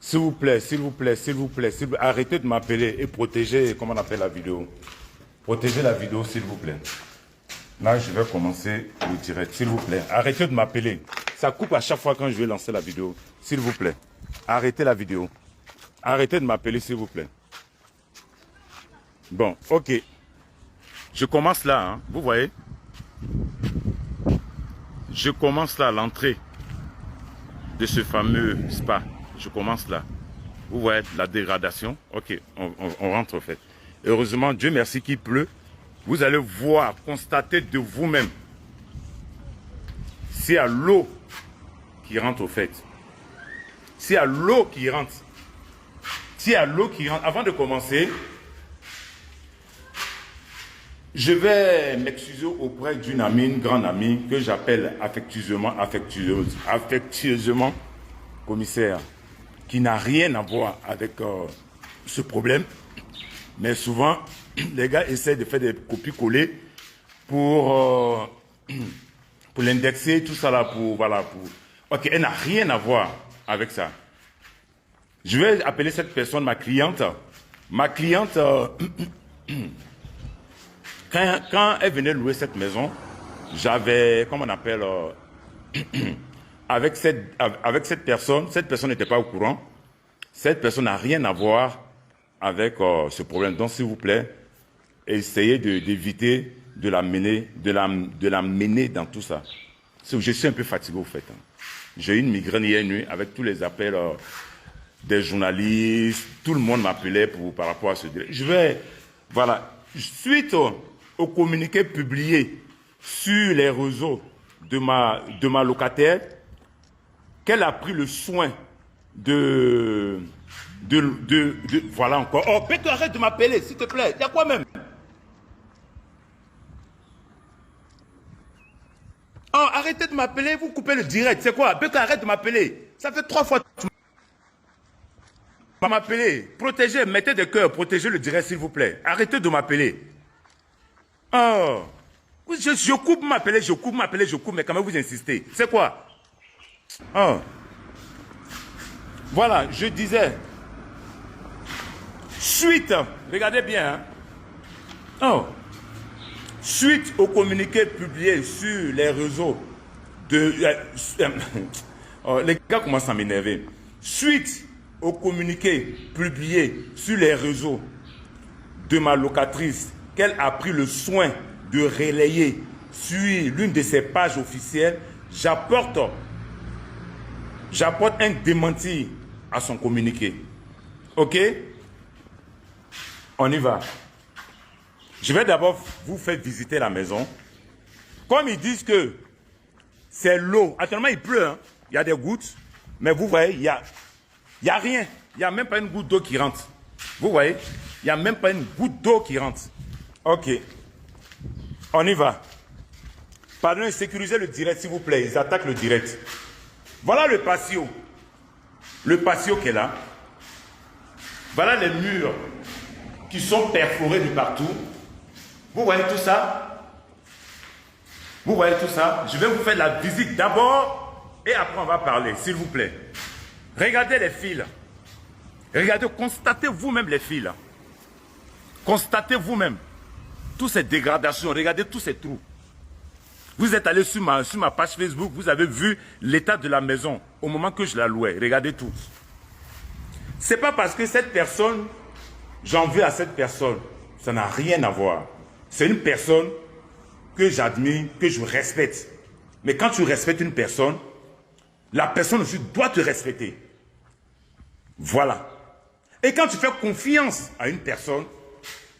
S'il vous plaît, s'il vous plaît, s'il vous plaît, arrêtez de m'appeler et protégez, comment on appelle la vidéo. Protégez la vidéo, s'il vous plaît. Là, je vais commencer le direct, s'il vous plaît. Arrêtez de m'appeler. Ça coupe à chaque fois quand je vais lancer la vidéo. S'il vous plaît. Arrêtez la vidéo. Arrêtez de m'appeler, s'il vous plaît. Bon, ok. Je commence là, hein, vous voyez. Je commence là, l'entrée de ce fameux spa. Je commence là. Vous voyez la dégradation. Ok, on rentre au fait. Heureusement, Dieu merci qu'il pleut. Vous allez voir, constater de vous-même. S'il y a l'eau qui rentre au fait. S'il y a l'eau qui rentre. S'il y a l'eau qui rentre. Avant de commencer, je vais m'excuser auprès d'une amie, une grande amie, que j'appelle affectueusement commissaire, qui n'a rien à voir avec ce problème. Mais souvent, les gars essaient de faire des copies-coller pour l'indexer, tout ça là, voilà. Ok, elle n'a rien à voir avec ça. Je vais appeler cette personne ma cliente. Ma cliente, quand elle venait louer cette maison, j'avais, comment on appelle, avec cette personne n'était pas au courant. Cette personne n'a rien à voir avec ce problème. Donc, s'il vous plaît, essayez d'éviter de la mener dans tout ça. Je suis un peu fatigué, au fait. Hein. J'ai eu une migraine hier nuit avec tous les appels des journalistes. Tout le monde m'appelait par rapport à ce délai. Voilà. Suite au communiqué publié sur les réseaux de ma locataire, qu'elle a pris le soin voilà encore. Oh, Beto, arrête de m'appeler, s'il te plaît. Il y a quoi même? Oh, arrêtez de m'appeler, vous coupez le direct. C'est quoi? Beto, arrête de m'appeler. Ça fait 3 fois que tu m'appelez. Protégez, mettez des cœurs, protégez le direct, s'il vous plaît. Arrêtez de m'appeler. Oh, je coupe m'appeler, mais quand même vous insistez. C'est quoi? Oh. Voilà, je disais, suite, regardez bien, hein. Oh, suite au communiqué publié sur les réseaux oh, les gars commencent à m'énerver. Suite au communiqué publié sur les réseaux de ma locatrice, qu'elle a pris le soin de relayer sur l'une de ses pages officielles, j'apporte un démenti à son communiqué. Ok? On y va. Je vais d'abord vous faire visiter la maison. Comme ils disent que c'est l'eau. Actuellement, il pleut. Hein? Il y a des gouttes. Mais vous voyez, il y a rien. Il n'y a même pas une goutte d'eau qui rentre. Vous voyez? Il n'y a même pas une goutte d'eau qui rentre. Ok. On y va. Pardon, sécurisez le direct, s'il vous plaît. Ils attaquent le direct. Voilà le patio. Le patio qui est là. Voilà les murs qui sont perforés de partout. Vous voyez tout ça? Vous voyez tout ça? Je vais vous faire la visite d'abord et après on va parler, s'il vous plaît. Regardez les fils. Regardez, constatez vous-même les fils. Constatez vous-même toutes ces dégradations. Regardez tous ces trous. Vous êtes allé sur ma page Facebook, vous avez vu l'état de la maison au moment que je la louais. Regardez tout. Ce n'est pas parce que cette personne, j'en veux à cette personne. Ça n'a rien à voir. C'est une personne que j'admire, que je respecte. Mais quand tu respectes une personne, la personne aussi doit te respecter. Voilà. Et quand tu fais confiance à une personne,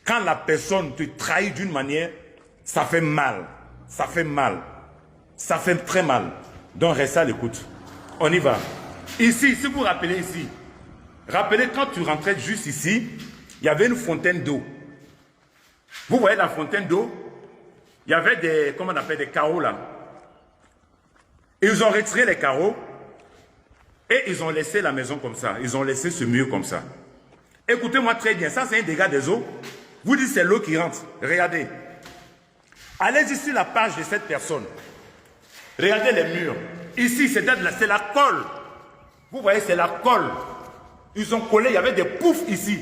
quand la personne te trahit d'une manière, ça fait mal. Ça fait mal. Ça fait très mal. Donc restez à l'écoute. On y va. Ici, si vous vous rappelez ici, rappelez quand tu rentrais juste ici, il y avait une fontaine d'eau. Vous voyez la fontaine d'eau? Il y avait des, comment on appelle, des carreaux là. Ils ont retiré les carreaux et ils ont laissé la maison comme ça. Ils ont laissé ce mur comme ça. Écoutez-moi très bien, ça c'est un dégât des eaux. Vous dites c'est l'eau qui rentre. Regardez. Allez-y sur la page de cette personne. Regardez les murs. Ici, c'est la colle. Vous voyez, c'est la colle. Ils ont collé, il y avait des poufs ici.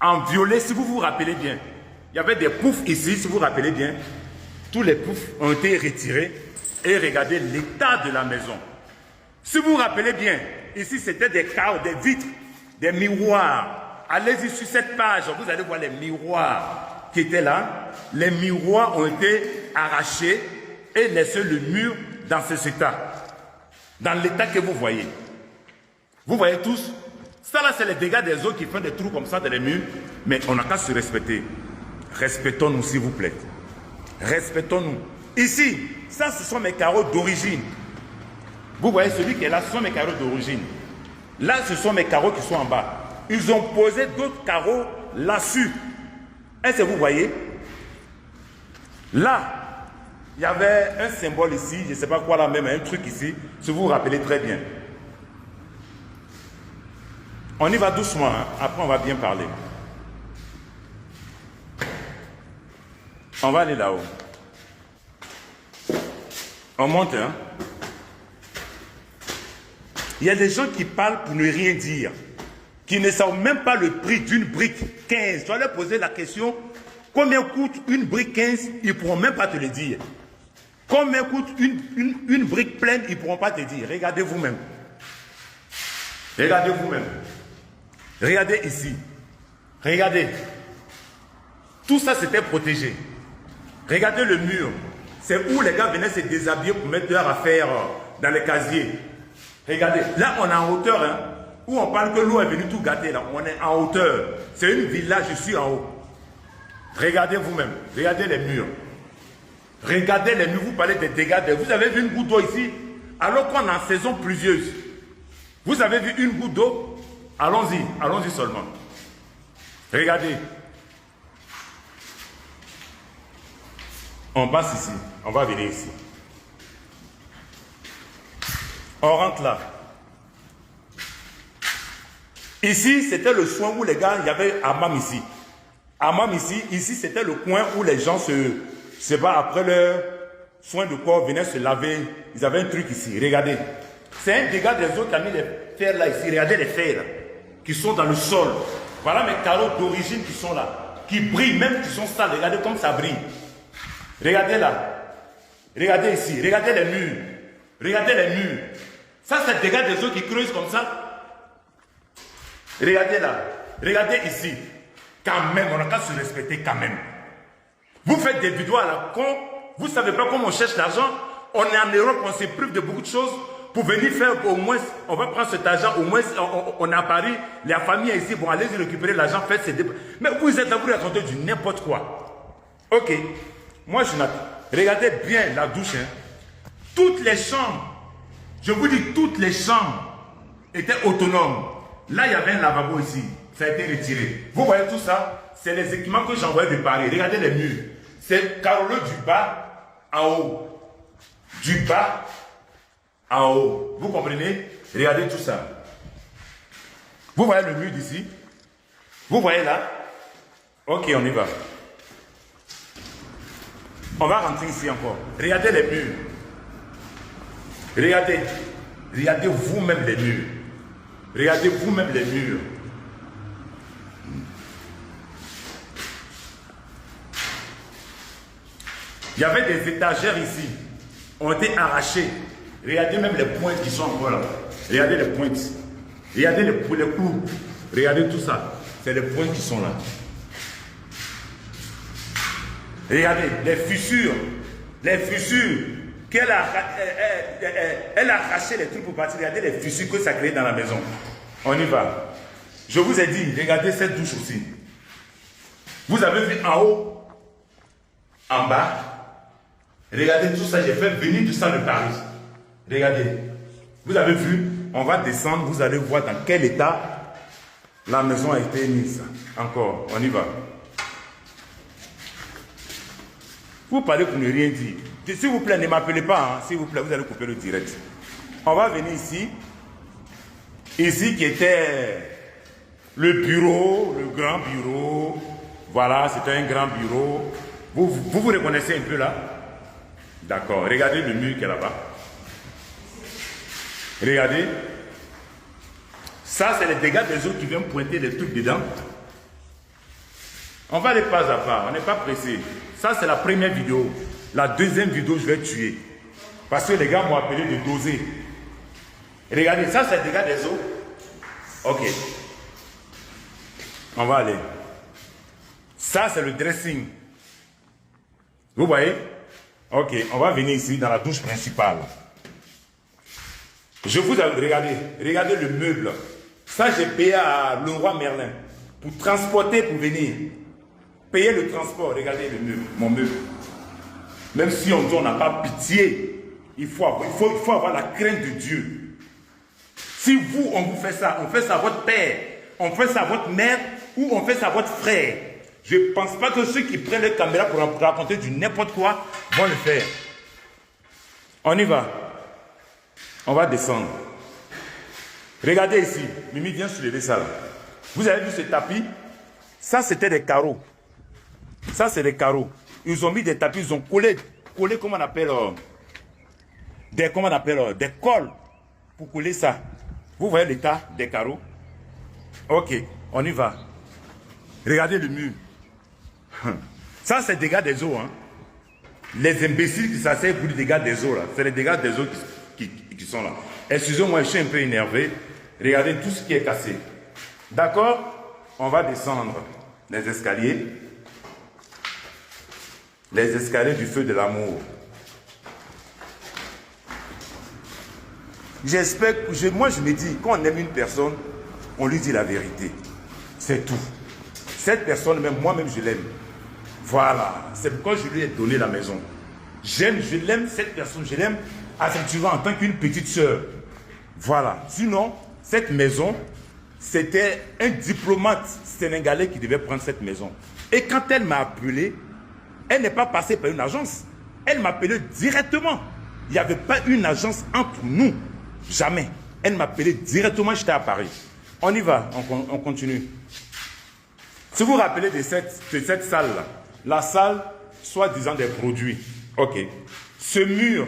En violet, si vous vous rappelez bien. Il y avait des poufs ici, si vous vous rappelez bien. Tous les poufs ont été retirés. Et regardez l'état de la maison. Si vous vous rappelez bien, ici c'était des carreaux, des vitres, des miroirs. Allez-y sur cette page, vous allez voir les miroirs qui étaient là. Les miroirs ont été arrachés et laissé le mur dans cet état. Dans l'état que vous voyez. Vous voyez tous? Ça là, c'est les dégâts des eaux qui font des trous comme ça dans les murs. Mais on n'a qu'à se respecter. Respectons-nous, s'il vous plaît. Respectons-nous. Ici, ça, ce sont mes carreaux d'origine. Vous voyez, celui qui est là, ce sont mes carreaux d'origine. Là, ce sont mes carreaux qui sont en bas. Ils ont posé d'autres carreaux là-dessus. Est-ce que vous voyez? Là, il y avait un symbole ici, je ne sais pas quoi là même, un truc ici, si vous vous rappelez très bien. On y va doucement, hein. Après on va bien parler. On va aller là-haut. On monte, hein. Il y a des gens qui parlent pour ne rien dire, qui ne savent même pas le prix d'une brique 15. Tu vas leur poser la question, combien coûte une brique 15? Ils ne pourront même pas te le dire. Combien coûte une brique pleine? Ils ne pourront pas te dire. Regardez vous-même. Regardez vous-même. Regardez ici. Regardez. Tout ça, c'était protégé. Regardez le mur. C'est où les gars venaient se déshabiller pour mettre leurs affaires dans les casiers. Regardez. Là, on est en hauteur. Hein, où on parle que l'eau est venue tout gâter. Là. On est en hauteur. C'est une villa, je suis en haut. Regardez vous-même. Regardez les murs. Regardez les murs. Vous parlez des dégâts. Vous avez vu une goutte d'eau ici? Alors qu'on est en saison pluvieuse. Vous avez vu une goutte d'eau? Allons-y, allons-y seulement. Regardez. On passe ici, on va venir ici. On rentre là. Ici, c'était le soin où les gars, il y avait hammam ici. Hammam ici, ici c'était le coin où les gens se battent après leur soin de corps, venaient se laver. Ils avaient un truc ici, regardez. C'est un dégât des eaux qui a mis les fers là ici. Regardez les fers qui sont dans le sol. Voilà mes carreaux d'origine qui sont là. Qui brillent, même qui sont sales. Regardez comme ça brille. Regardez là. Regardez ici. Regardez les murs. Regardez les murs. Ça, c'est le dégât des eaux qui creusent comme ça. Regardez là. Regardez ici. Quand même, on n'a qu'à se respecter quand même. Vous faites des vidéos à la con. Vous ne savez pas comment on cherche l'argent. On est en Europe, on se prive de beaucoup de choses. Pour venir faire au moins, on va prendre cet argent, au moins on est à Paris, la famille est ici, bon allez-y récupérer l'argent, faites ces dépenses. Mais vous êtes là, vous racontez du n'importe quoi. Ok, moi je n'attends. Regardez bien la douche. Hein. Toutes les chambres, je vous dis toutes les chambres étaient autonomes. Là il y avait un lavabo ici, ça a été retiré. Vous voyez tout ça, c'est les équipements que j'envoyais de Paris. Regardez les murs. C'est carreau du bas en haut. Du bas en haut. Vous comprenez? Regardez tout ça. Vous voyez le mur d'ici? Vous voyez là? Ok, on y va. On va rentrer ici encore. Regardez les murs. Regardez. Regardez vous-même les murs. Regardez vous-même les murs. Il y avait des étagères ici. Ont été arrachées. Regardez même les pointes qui sont encore là. Regardez les pointes. Regardez les clous. Regardez tout ça. C'est les pointes qui sont là. Regardez les fissures. Les fissures. Elle a arraché les trucs pour partir. Regardez les fissures que ça a créé dans la maison. On y va. Je vous ai dit, regardez cette douche aussi. Vous avez vu en haut, en bas. Regardez tout ça, j'ai fait venir du sang de Paris. Regardez. Vous avez vu, on va descendre, vous allez voir dans quel état la maison a été mise. Encore, on y va. Vous parlez pour ne rien dire. S'il vous plaît, ne m'appelez pas, hein. S'il vous plaît, vous allez couper le direct. On va venir ici. Ici qui était le bureau, le grand bureau. Voilà, c'était un grand bureau. Vous reconnaissez un peu là? D'accord, regardez le mur qui est là-bas. Regardez. Ça, c'est les dégâts des eaux qui viennent pointer des trucs dedans. On va aller pas à pas, on n'est pas pressé. Ça, c'est la première vidéo. La deuxième vidéo, je vais tuer. Parce que les gars m'ont appelé de doser. Regardez, ça, c'est les dégâts des eaux. Ok. On va aller. Ça, c'est le dressing. Vous voyez? Ok, on va venir ici dans la douche principale. Je vous regardez le meuble. Ça, j'ai payé à Leroy Merlin pour transporter, pour venir. Payer le transport, regardez le meuble, mon meuble. Même si on dit on n'a pas pitié, il faut avoir la crainte de Dieu. Si vous, on vous fait ça, on fait ça à votre père, on fait ça à votre mère, ou on fait ça à votre frère. Je ne pense pas que ceux qui prennent les caméras pour raconter du n'importe quoi vont le faire. On y va. On va descendre. Regardez ici. Mimi vient soulever ça là. Vous avez vu ce tapis? Ça, c'était des carreaux. Ça, c'est des carreaux. Ils ont mis des tapis, ils ont collé comment on appelle, des cols pour coller ça. Vous voyez l'état des carreaux? Ok, on y va. Regardez le mur. Ça, c'est les dégâts des eaux. Hein. Les imbéciles qui s'asseyent pour les dégâts des eaux, là. C'est les dégâts des eaux qui sont là. Excusez-moi, je suis un peu énervé. Regardez tout ce qui est cassé. D'accord? On va descendre les escaliers. Les escaliers du feu de l'amour. J'espère que... Moi, je me dis, quand on aime une personne, on lui dit la vérité. C'est tout. Cette personne, même moi-même, je l'aime. Voilà. C'est pourquoi je lui ai donné la maison. Je l'aime, cette personne. Je l'aime affectivement en tant qu'une petite sœur. Voilà. Sinon, cette maison, c'était un diplomate sénégalais qui devait prendre cette maison. Et quand elle m'a appelé, elle n'est pas passée par une agence. Elle m'a appelé directement. Il n'y avait pas une agence entre nous. Jamais. Elle m'a appelé directement, j'étais à Paris. On y va, on continue. Si vous vous rappelez de cette salle-là, la salle, soi-disant des produits. Ok. Ce mur,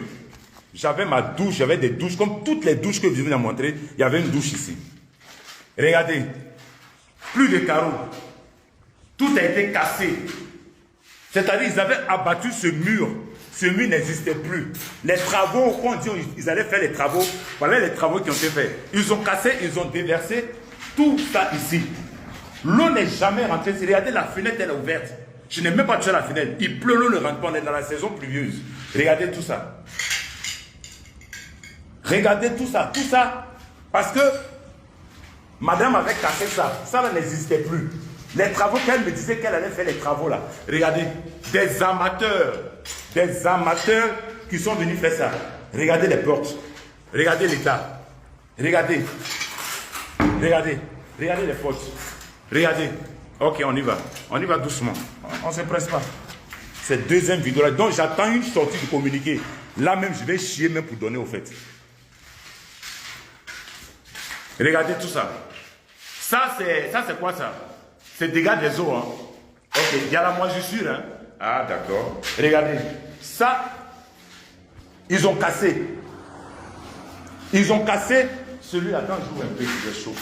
j'avais ma douche, j'avais des douches, comme toutes les douches que vous venez de montrer, il y avait une douche ici. Regardez, plus de carreaux. Tout a été cassé. C'est-à-dire qu'ils avaient abattu ce mur. Ce mur n'existait plus. Les travaux, quand on dit ils allaient faire les travaux, voilà les travaux qui ont été faits. Ils ont cassé, ils ont déversé tout ça ici. L'eau n'est jamais rentrée. Regardez, la fenêtre, elle est ouverte. Je n'ai même pas touché la fenêtre. Il pleut, l'eau ne rentre pas. On est dans la saison pluvieuse. Regardez tout ça. Regardez tout ça. Tout ça. Parce que madame avait cassé ça. Ça n'existait plus. Les travaux qu'elle me disait qu'elle allait faire les travaux là. Regardez. Des amateurs qui sont venus faire ça. Regardez les portes. Regardez l'état. Regardez. Regardez. Regardez les portes. Regardez. Ok, on y va. On y va doucement. On ne se presse pas. C'est deuxième vidéo là. Donc j'attends une sortie de communiqué. Là même, je vais chier même pour donner au fait. Regardez tout ça. Ça, c'est quoi ça? C'est dégâts des eaux. Hein? Ok, il y a la moisissure. Hein? Ah, d'accord. Regardez. Ça, ils ont cassé. Ils ont cassé celui-là. Attends, je joue un peu, il est chaud.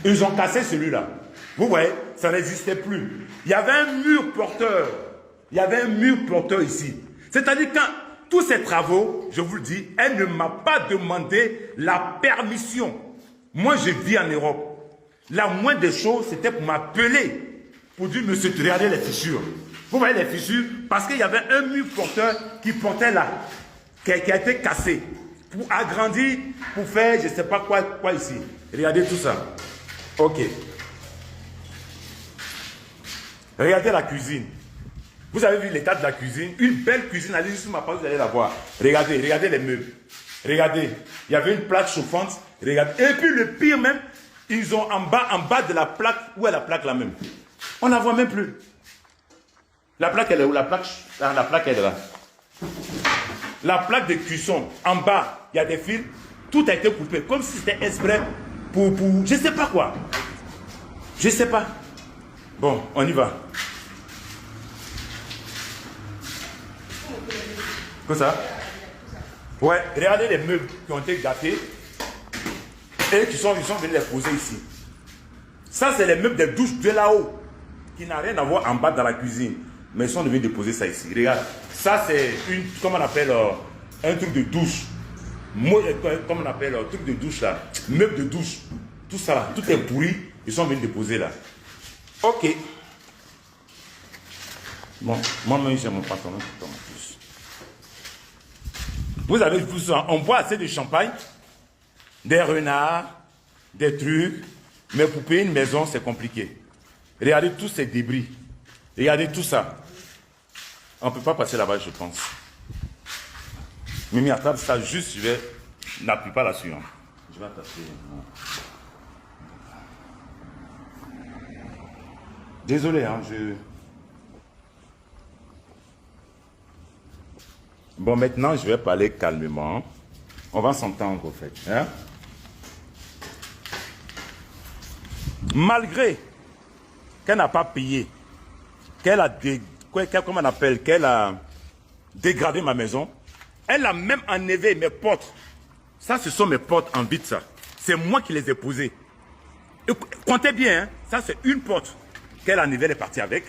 Ils ont cassé celui-là. Vous voyez, ça n'existait plus. Il y avait un mur porteur. Il y avait un mur porteur ici. C'est-à-dire quand tous ces travaux, je vous le dis, elle ne m'a pas demandé la permission. Moi, je vis en Europe. La moindre des choses, c'était pour m'appeler. Pour dire, monsieur, tu regardez les fissures. Vous voyez les fissures? Parce qu'il y avait un mur porteur qui portait là. Qui a été cassé. Pour agrandir, pour faire, je ne sais pas quoi ici. Regardez tout ça. Ok. Regardez la cuisine. Vous avez vu l'état de la cuisine? Une belle cuisine. Allez sur ma page, vous allez la voir. Regardez les meubles. Regardez. Il y avait une plaque chauffante. Regardez. Et puis le pire même, ils ont en bas de la plaque. Où est la plaque là même? On ne la voit même plus. La plaque, elle est où? La plaque, elle est là. La plaque de cuisson, en bas, il y a des fils. Tout a été coupé. Comme si c'était exprès pour... Je ne sais pas quoi. Je ne sais pas. Bon, on y va. Quoi ça? Ouais, regardez les meubles qui ont été gâtés et ils sont venus les poser ici. Ça, c'est les meubles des douches de là-haut qui n'a rien à voir en bas dans la cuisine. Mais ils sont venus déposer ça ici. Regarde, ça c'est une, comment on appelle, un truc de douche. Comment on appelle, truc de douche là. Meuble de douche. Tout ça là, tout est pourri. Ils sont venus déposer là. Ok. Bon, moi-même j'ai mon pantalon qui tombe en plus. Vous avez vu ça, on boit assez de champagne, des renards, des trucs, mais pour payer une maison, c'est compliqué. Regardez tous ces débris. Regardez tout ça. On ne peut pas passer là-bas, je pense. Mimi, attrape ça juste, je vais... N'appuie pas là-dessus. Hein. Je vais attacher. Désolé, hein, Bon, maintenant, je vais parler calmement. On va s'entendre, au fait. Hein? Malgré qu'elle n'a pas payé, qu'elle a, comment on appelle, qu'elle a dégradé ma maison, elle a même enlevé mes portes. Ça, ce sont mes portes en vide, ça. C'est moi qui les ai posées. Et comptez bien, hein, ça, c'est une porte qu'elle a enlevée, elle est partie avec.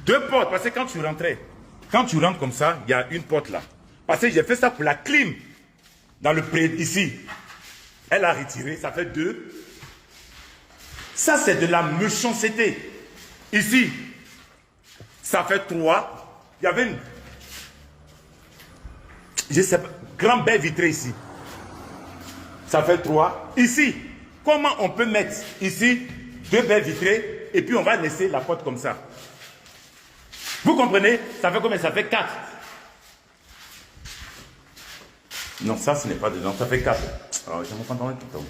2 portes, parce que quand tu rentrais, quand tu rentres comme ça, il y a une porte là. Parce que j'ai fait ça pour la clim. Dans le pré, ici. Elle a retiré, ça fait 2. Ça, c'est de la méchanceté. Ici, ça fait 3. Il y avait une... Je sais pas, grande baie vitrée ici. Ça fait 3. Ici, comment on peut mettre ici 2 baies vitrées et puis on va laisser la porte comme ça? Vous comprenez? Ça fait combien? Ça fait 4. Non, ça, ce n'est pas dedans. Ça fait 4. Alors, je me pantalon tout le temps.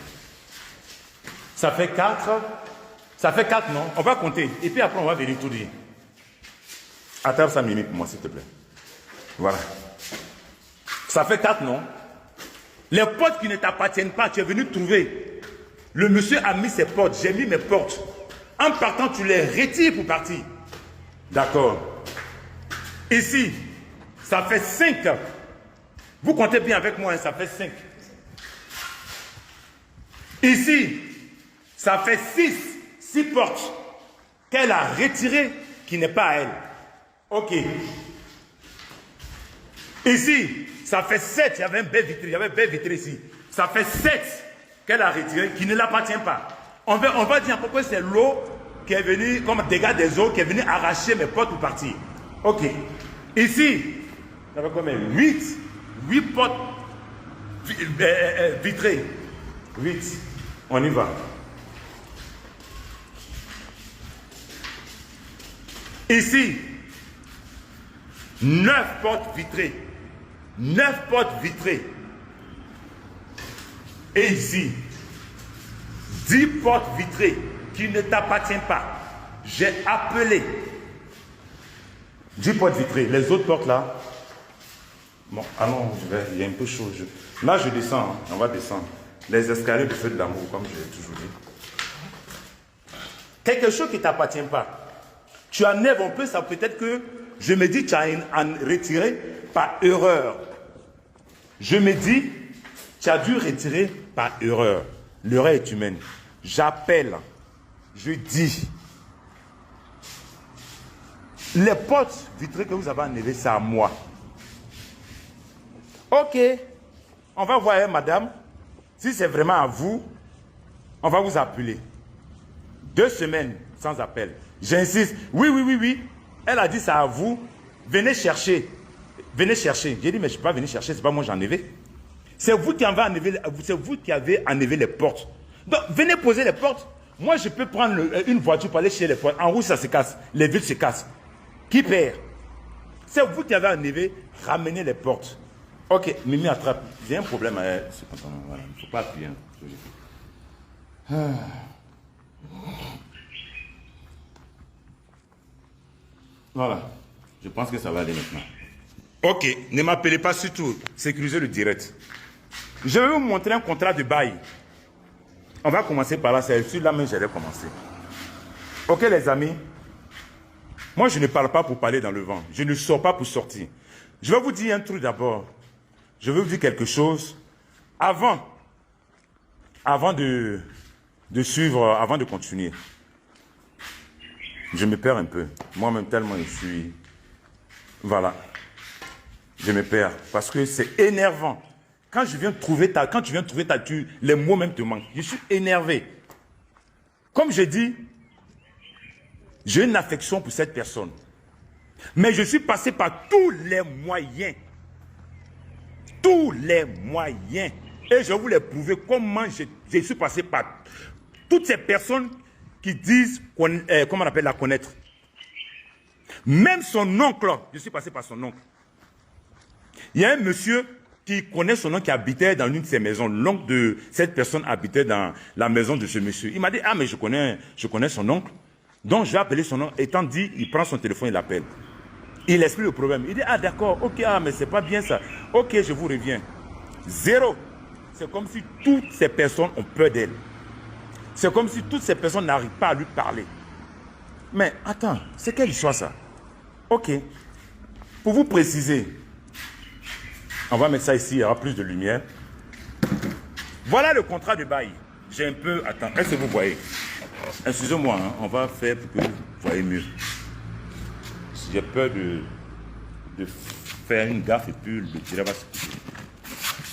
Ça fait 4. Ça fait 4, non? On va compter. Et puis après, on va venir tout dire. Attrape ça, Mimi, pour moi, s'il te plaît. Voilà. Ça fait 4, non? Les portes qui ne t'appartiennent pas, tu es venu trouver. Le monsieur a mis ses portes, j'ai mis mes portes. En partant, tu les retires pour partir. D'accord. Ici, ça fait 5. Vous comptez bien avec moi, hein, ça fait 5. Ici, ça fait 6 portes qu'elle a retirées, qui n'est pas à elle. Ok. Ici, ça fait 7. Il y avait un baie vitré, il y avait un baie vitré ici. Ça fait 7 qu'elle a retiré, qui ne l'appartient pas. On va dire pourquoi c'est l'eau qui est venue, comme dégâts des eaux, qui est venue arracher mes portes pour partir. Ok. Ici, ça fait combien? 8 portes vitrées. 8. On y va. Ici, 9 portes vitrées. 9 portes vitrées. Et ici, 10 portes vitrées qui ne t'appartiennent pas. J'ai appelé 10 portes vitrées. Les autres portes là. Bon, allons, il y a un peu chaud. Là, je descends. Hein, on va descendre. Les escaliers de feu de l'amour, comme je l'ai toujours dit. Quelque chose qui ne t'appartient pas. Tu enlèves un peu, ça peut-être que je me dis, tu as en retiré par erreur. Je me dis, tu as dû retirer par erreur. L'erreur est humaine. J'appelle, je dis, les portes vitrées que vous avez enlevées, c'est à moi. Ok, on va voir, madame, si c'est vraiment à vous, on va vous appeler. 2 semaines sans appel. J'insiste, oui. Elle a dit c'est à vous, venez chercher. Venez chercher. J'ai dit, mais je ne peux pas venir chercher, c'est pas moi qui ai enlevé. C'est vous qui avez enlevé les portes. Donc, venez poser les portes. Moi, je peux prendre une voiture pour aller chez les portes. En route, ça se casse. Les vitres se cassent. Qui perd? C'est vous qui avez enlevé, ramenez les portes. Ok, Mimi attrape. J'ai un problème avec ce pantalon. Voilà. Il ne faut pas appuyer. Voilà. Je pense que ça va aller maintenant. Ok, ne m'appelez pas surtout. Sécurisez le direct. Je vais vous montrer un contrat de bail. On va commencer par là. C'est celui-là même que j'allais commencer. Ok, les amis. Moi, je ne parle pas pour parler dans le vent. Je ne sors pas pour sortir. Je vais vous dire un truc d'abord. je veux vous dire quelque chose. Avant de suivre, avant de continuer, je me perds un peu. Moi-même, tellement je suis... Voilà. Je me perds. Parce que c'est énervant. Quand tu viens de trouver les mots même te manquent. Je suis énervé. Comme je dis, j'ai une affection pour cette personne. Mais je suis passé par tous les moyens. Tous les moyens. Et je vais vous les prouver comment je suis passé par toutes ces personnes qui disent, comment on appelle la connaître. Même son oncle, je suis passé par son oncle. Il y a un monsieur qui connaît son oncle qui habitait dans l'une de ses maisons. L'oncle de cette personne habitait dans la maison de ce monsieur. Il m'a dit, ah mais je connais son oncle. Donc je vais appeler son oncle. Étant dit, il prend son téléphone, il l'appelle. Il explique le problème. Il dit, ah d'accord, ok, ah mais c'est pas bien ça. Ok, je vous reviens. Zéro. C'est comme si toutes ces personnes ont peur d'elle. C'est comme si toutes ces personnes n'arrivent pas à lui parler. Mais attends, c'est quelle histoire ça? Ok. Pour vous préciser, on va mettre ça ici, il y aura plus de lumière. Voilà le contrat de bail. J'ai un peu... Attends, est-ce que vous voyez? Excusez-moi, hein, on va faire pour que vous voyez mieux. J'ai peur de faire une gaffe et puis le tirer va se couper.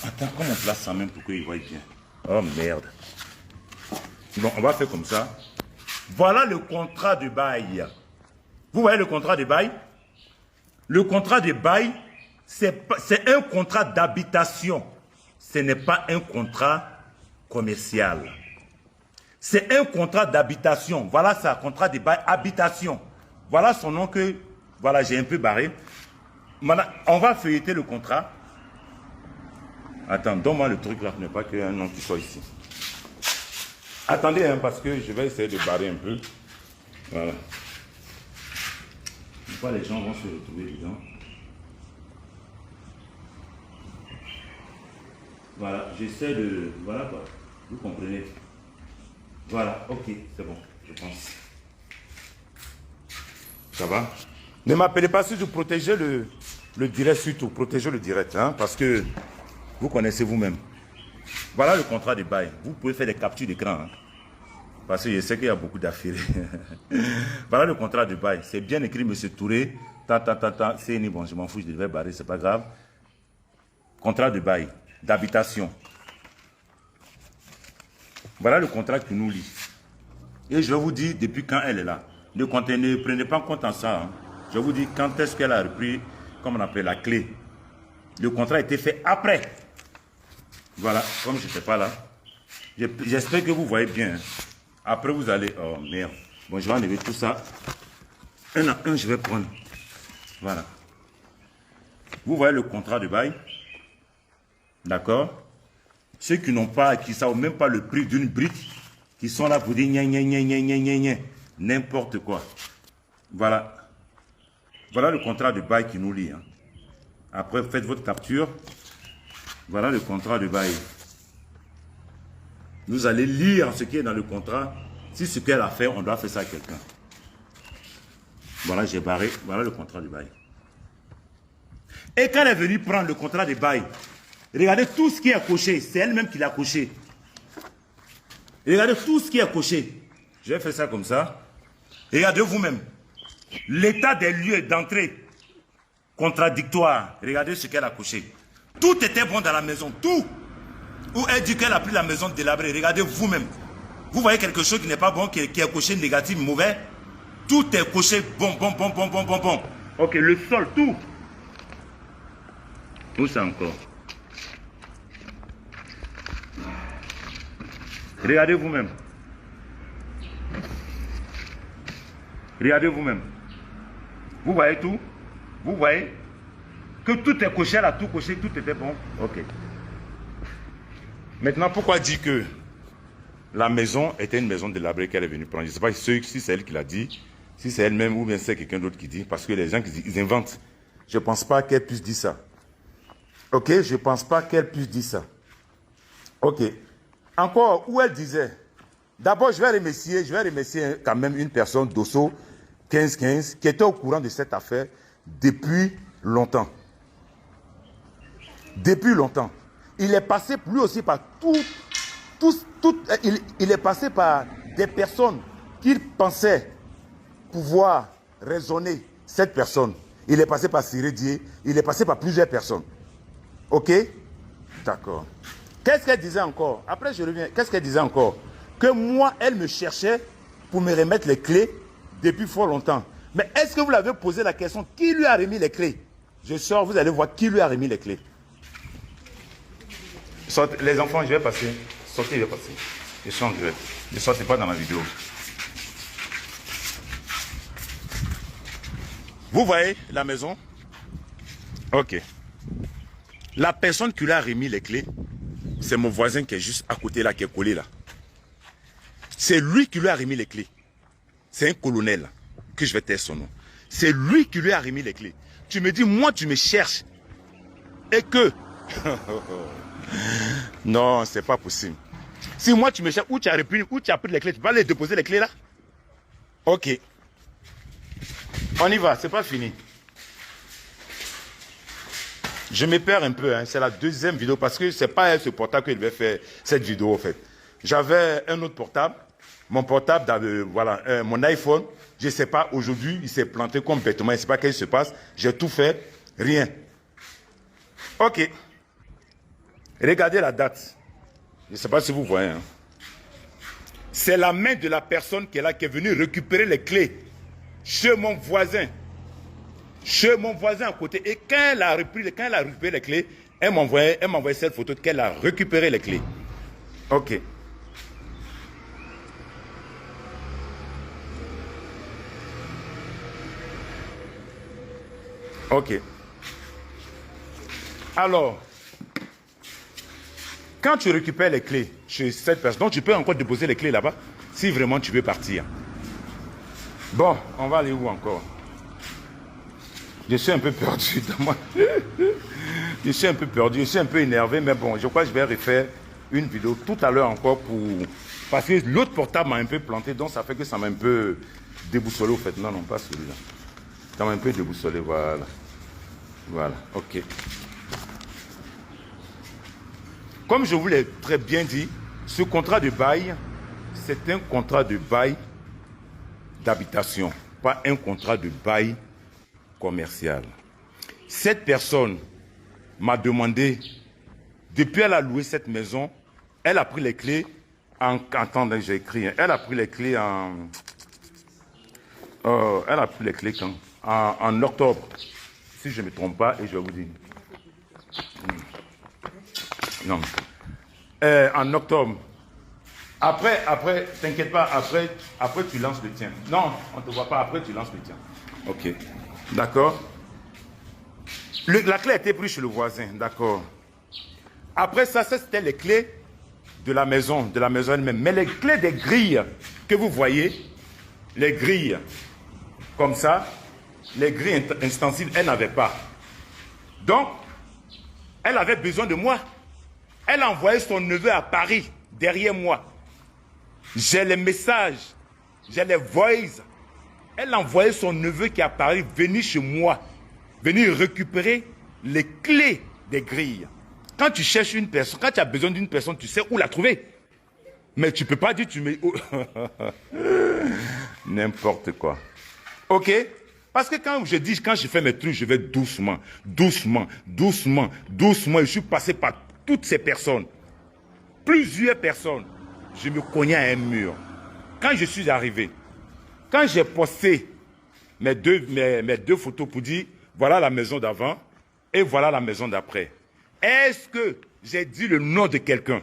Attends, comment on place ça même pour qu'il voie bien? Oh merde. Bon, on va faire comme ça. Voilà le contrat de bail. Vous voyez le contrat de bail? Le contrat de bail, c'est un contrat d'habitation. Ce n'est pas un contrat commercial. C'est un contrat d'habitation. Voilà ça, contrat de bail, habitation. Voilà son nom que... Voilà, j'ai un peu barré. Maintenant, on va feuilleter le contrat. Attends, donne-moi le truc là, ne pas qu'il y ait un nom qui soit ici. Attendez, hein, parce que je vais essayer de barrer un peu. Voilà. Une fois, les gens vont se retrouver dedans. Voilà, j'essaie de... Voilà quoi, vous comprenez. Voilà, ok, c'est bon, je pense. Ça va? Ne m'appelez pas si je protégeais le direct surtout, protégez le direct, hein, parce que vous connaissez vous-même. Voilà le contrat de bail. Vous pouvez faire des captures d'écran, hein, parce que je sais qu'il y a beaucoup d'affaires. Voilà le contrat de bail. C'est bien écrit, monsieur Touré. C'est ni bon, je m'en fous, je devais barrer, c'est pas grave. Contrat de bail, d'habitation. Voilà le contrat qui nous lie. Et je vous dis depuis quand elle est là. Ne prenez pas en compte en ça. Hein. Je vous dis quand est-ce qu'elle a repris, comme on appelle la clé. Le contrat a été fait après. Voilà, comme je n'étais pas là. J'espère que vous voyez bien. Hein. Après vous allez... Oh merde. Bon, je vais enlever tout ça. Un à un, je vais prendre. Voilà. Vous voyez le contrat de bail. D'accord? Ceux qui n'ont pas, qui ne savent même pas le prix d'une brique, qui sont là pour dire gna gna gna gna gna gna gna, n'importe quoi. Voilà. Voilà le contrat de bail qui nous lie. Hein. Après, faites votre capture. Voilà le contrat de bail. Vous allez lire ce qui est dans le contrat. Si ce qu'elle a fait, on doit faire ça à quelqu'un. Voilà, j'ai barré. Voilà le contrat de bail. Et quand elle est venue prendre le contrat de bail, regardez tout ce qui est coché. C'est elle-même qui l'a coché. Regardez tout ce qui est coché. Je vais faire ça comme ça. Regardez vous-même. L'état des lieux d'entrée contradictoire. Regardez ce qu'elle a coché. Tout était bon dans la maison. Tout. Où elle dit qu'elle a pris la maison délabrée. Regardez vous-même. Vous voyez quelque chose qui n'est pas bon, qui est coché négatif, mauvais. Tout est coché bon, bon, bon, bon, bon, bon, bon. Ok, le sol, tout. Où ça encore? Regardez vous-même. Regardez vous-même. Vous voyez tout? Vous voyez que tout est coché, elle a tout coché, tout était bon. Ok. Maintenant, pourquoi dire que la maison était une maison délabrée qu'elle est venue prendre? Je ne sais pas si c'est elle qui l'a dit, si c'est elle-même ou bien c'est quelqu'un d'autre qui dit, parce que les gens qui disent, ils inventent. Je ne pense pas qu'elle puisse dire ça. Ok, je ne pense pas qu'elle puisse dire ça. Ok. Encore, où elle disait, d'abord, je vais remercier quand même une personne d'Osso 1515 qui était au courant de cette affaire depuis longtemps. Depuis longtemps. Il est passé lui aussi par il est passé par des personnes qu'il pensait pouvoir raisonner cette personne. Il est passé par Sirédier, il est passé par plusieurs personnes. Ok? D'accord. Qu'est-ce qu'elle disait encore? Après, je reviens. Qu'est-ce qu'elle disait encore? Que moi, elle me cherchait pour me remettre les clés depuis fort longtemps. Mais est-ce que vous l'avez posé la question, qui lui a remis les clés? Je sors, vous allez voir qui lui a remis les clés. Sortez, les enfants, je vais passer. Sortez, je vais passer. Je sors, je vais. Ne sortez pas dans la vidéo. Vous voyez la maison? Ok. La personne qui lui a remis les clés, c'est mon voisin qui est juste à côté là, qui est collé là. C'est lui qui lui a remis les clés. C'est un colonel, que je vais taire son nom. C'est lui qui lui a remis les clés. Tu me dis, moi tu me cherches. Et que... Non, c'est pas possible. Si moi tu me cherches, où tu as pris les clés, tu vas aller déposer les clés là? Ok. On y va, c'est pas fini. Je me perds un peu, hein. C'est la deuxième vidéo parce que c'est pas ce portable que je vais faire cette vidéo en fait. J'avais un autre portable, mon portable, voilà, mon iPhone, je sais pas, aujourd'hui il s'est planté complètement, je sais pas qu'est-ce qui se passe, j'ai tout fait, rien. Ok. Regardez la date. Je ne sais pas si vous voyez. Hein. C'est la main de la personne qui est là, qui est venue récupérer les clés chez mon voisin. Chez mon voisin à côté. Et quand elle a récupéré les clés, elle m'a envoyé cette photo qu'elle a récupéré les clés. Ok. Ok. Alors, quand tu récupères les clés chez cette personne, donc tu peux encore déposer les clés là-bas, si vraiment tu veux partir. Bon, on va aller où encore? Je suis un peu perdu dans moi. Je suis un peu perdu, je suis un peu énervé, mais bon, je crois que je vais refaire une vidéo tout à l'heure encore pour... Parce que l'autre portable m'a un peu planté, donc ça fait que ça m'a un peu déboussolé au fait. Non, non, pas celui-là. Ça m'a un peu déboussolé, voilà. Voilà, ok. Comme je vous l'ai très bien dit, ce contrat de bail, c'est un contrat de bail d'habitation, pas un contrat de bail commercial. Cette personne m'a demandé, depuis elle a loué cette maison, elle a pris les clés attendez, j'ai écrit, hein, elle a pris les clés elle a pris les clés quand? En octobre, si je ne me trompe pas, et je vais vous dire. Non. En octobre. Après, t'inquiète pas, après tu lances le tien. Non, on ne te voit pas, après tu lances le tien. Ok. D'accord. La clé a été prise chez le voisin, d'accord. Après ça, c'était les clés de la maison elle-même. Mais les clés des grilles que vous voyez, les grilles comme ça, les grilles extensibles, elle n'avait pas. Donc, elle avait besoin de moi. Elle a envoyé son neveu à Paris, derrière moi. J'ai les messages, j'ai les voices. Elle a envoyé son neveu qui est à Paris venir chez moi, venir récupérer les clés des grilles. Quand tu cherches une personne, quand tu as besoin d'une personne, tu sais où la trouver. Mais tu ne peux pas dire tu mets... N'importe quoi. Ok? Parce que quand je fais mes trucs, je vais doucement, doucement, doucement, doucement. Je suis passé par toutes ces personnes. Plusieurs personnes. Je me cognais à un mur. Quand je suis arrivé, quand j'ai posté mes deux photos pour dire, voilà la maison d'avant et voilà la maison d'après. Est-ce que j'ai dit le nom de quelqu'un?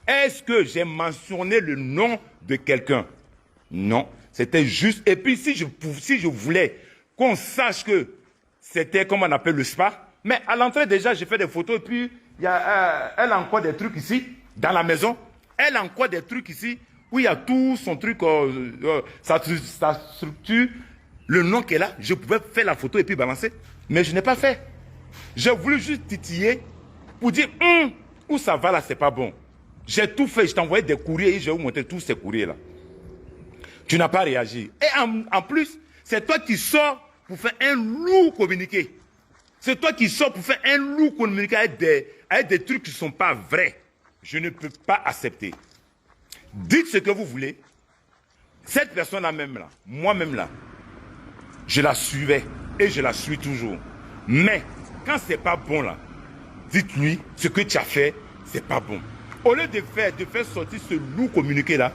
Est-ce que j'ai mentionné le nom de quelqu'un? Non. C'était juste. Et puis, si je voulais qu'on sache que c'était, comme on appelle, le spa, mais à l'entrée, déjà, j'ai fait des photos, et puis, elle a encore des trucs ici, dans la maison. Elle a encore des trucs ici, où il y a tout son truc, sa structure, le nom qu'elle a. Je pouvais faire la photo et puis balancer. Mais je n'ai pas fait. J'ai voulu juste titiller pour dire, où ça va là, c'est pas bon. J'ai tout fait, je t'ai envoyé des courriers et je vais vous montrer tous ces courriers-là. Tu n'as pas réagi. Et en plus, c'est toi qui sors pour faire un lourd communiqué. C'est toi qui sors pour faire un loup communiqué avec des trucs qui ne sont pas vrais. Je ne peux pas accepter. Dites ce que vous voulez. Cette personne-là même là, moi-même là, je la suivais et je la suis toujours. Mais quand c'est pas bon là, dites-lui ce que tu as fait, c'est pas bon. Au lieu de faire sortir ce loup communiqué là,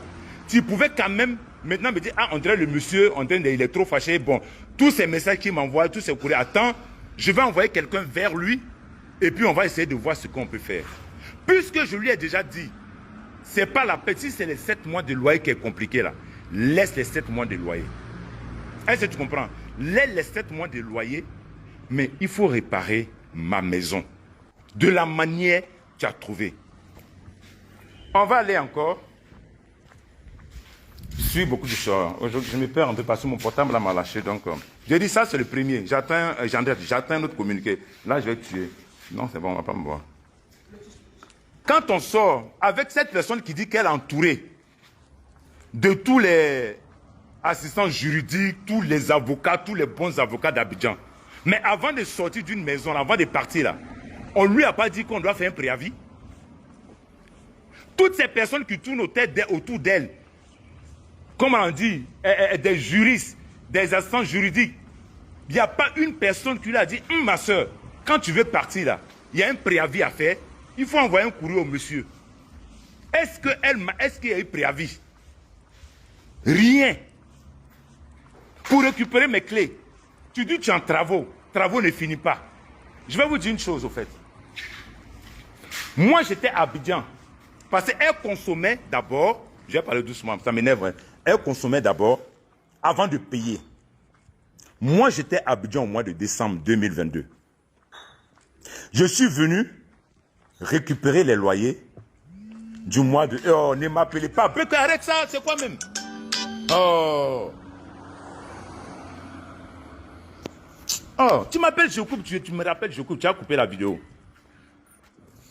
tu pouvais quand même maintenant me dire, ah, on dirait le monsieur, il est trop fâché. Bon, tous ces messages qu'il m'envoie, tous ces courriers, attends, je vais envoyer quelqu'un vers lui et puis on va essayer de voir ce qu'on peut faire. Puisque je lui ai déjà dit, c'est pas la peine, si c'est les 7 mois de loyer qui est compliqué là, laisse les 7 mois de loyer. Est-ce que tu comprends? Laisse les 7 mois de loyer, mais il faut réparer ma maison de la manière que tu as trouvé. On va aller encore. Je suis beaucoup de choses. Aujourd'hui, je me perds un peu parce que mon portable m'a lâché. Donc, j'ai dit ça, c'est le premier. J'attends un autre communiqué. Là, je vais tuer. Non, c'est bon, on ne va pas me voir. Quand on sort avec cette personne qui dit qu'elle est entourée de tous les assistants juridiques, tous les avocats, tous les bons avocats d'Abidjan. Mais avant de sortir d'une maison, avant de partir là, on ne lui a pas dit qu'on doit faire un préavis. Toutes ces personnes qui tournent autour d'elle, comme on dit, des juristes, des assistants juridiques, il n'y a pas une personne qui lui a dit, ma soeur, quand tu veux partir là, il y a un préavis à faire, il faut envoyer un courrier au monsieur. Est-ce qu'il y a eu préavis? Rien. Pour récupérer mes clés, tu dis que tu es en travaux. Travaux ne finissent pas. Je vais vous dire une chose au fait. Moi j'étais à Abidjan. Parce qu'elle consommait d'abord, je vais parler doucement, ça m'énerve, hein. Elle consommait d'abord avant de payer. Moi j'étais à Abidjan au mois de décembre 2022. Je suis venu récupérer les loyers du mois de... Oh, ne m'appelez pas. Arrête ça, c'est quoi même? Oh. Oh, tu m'appelles, je coupe, tu me rappelles, je coupe, tu as coupé la vidéo.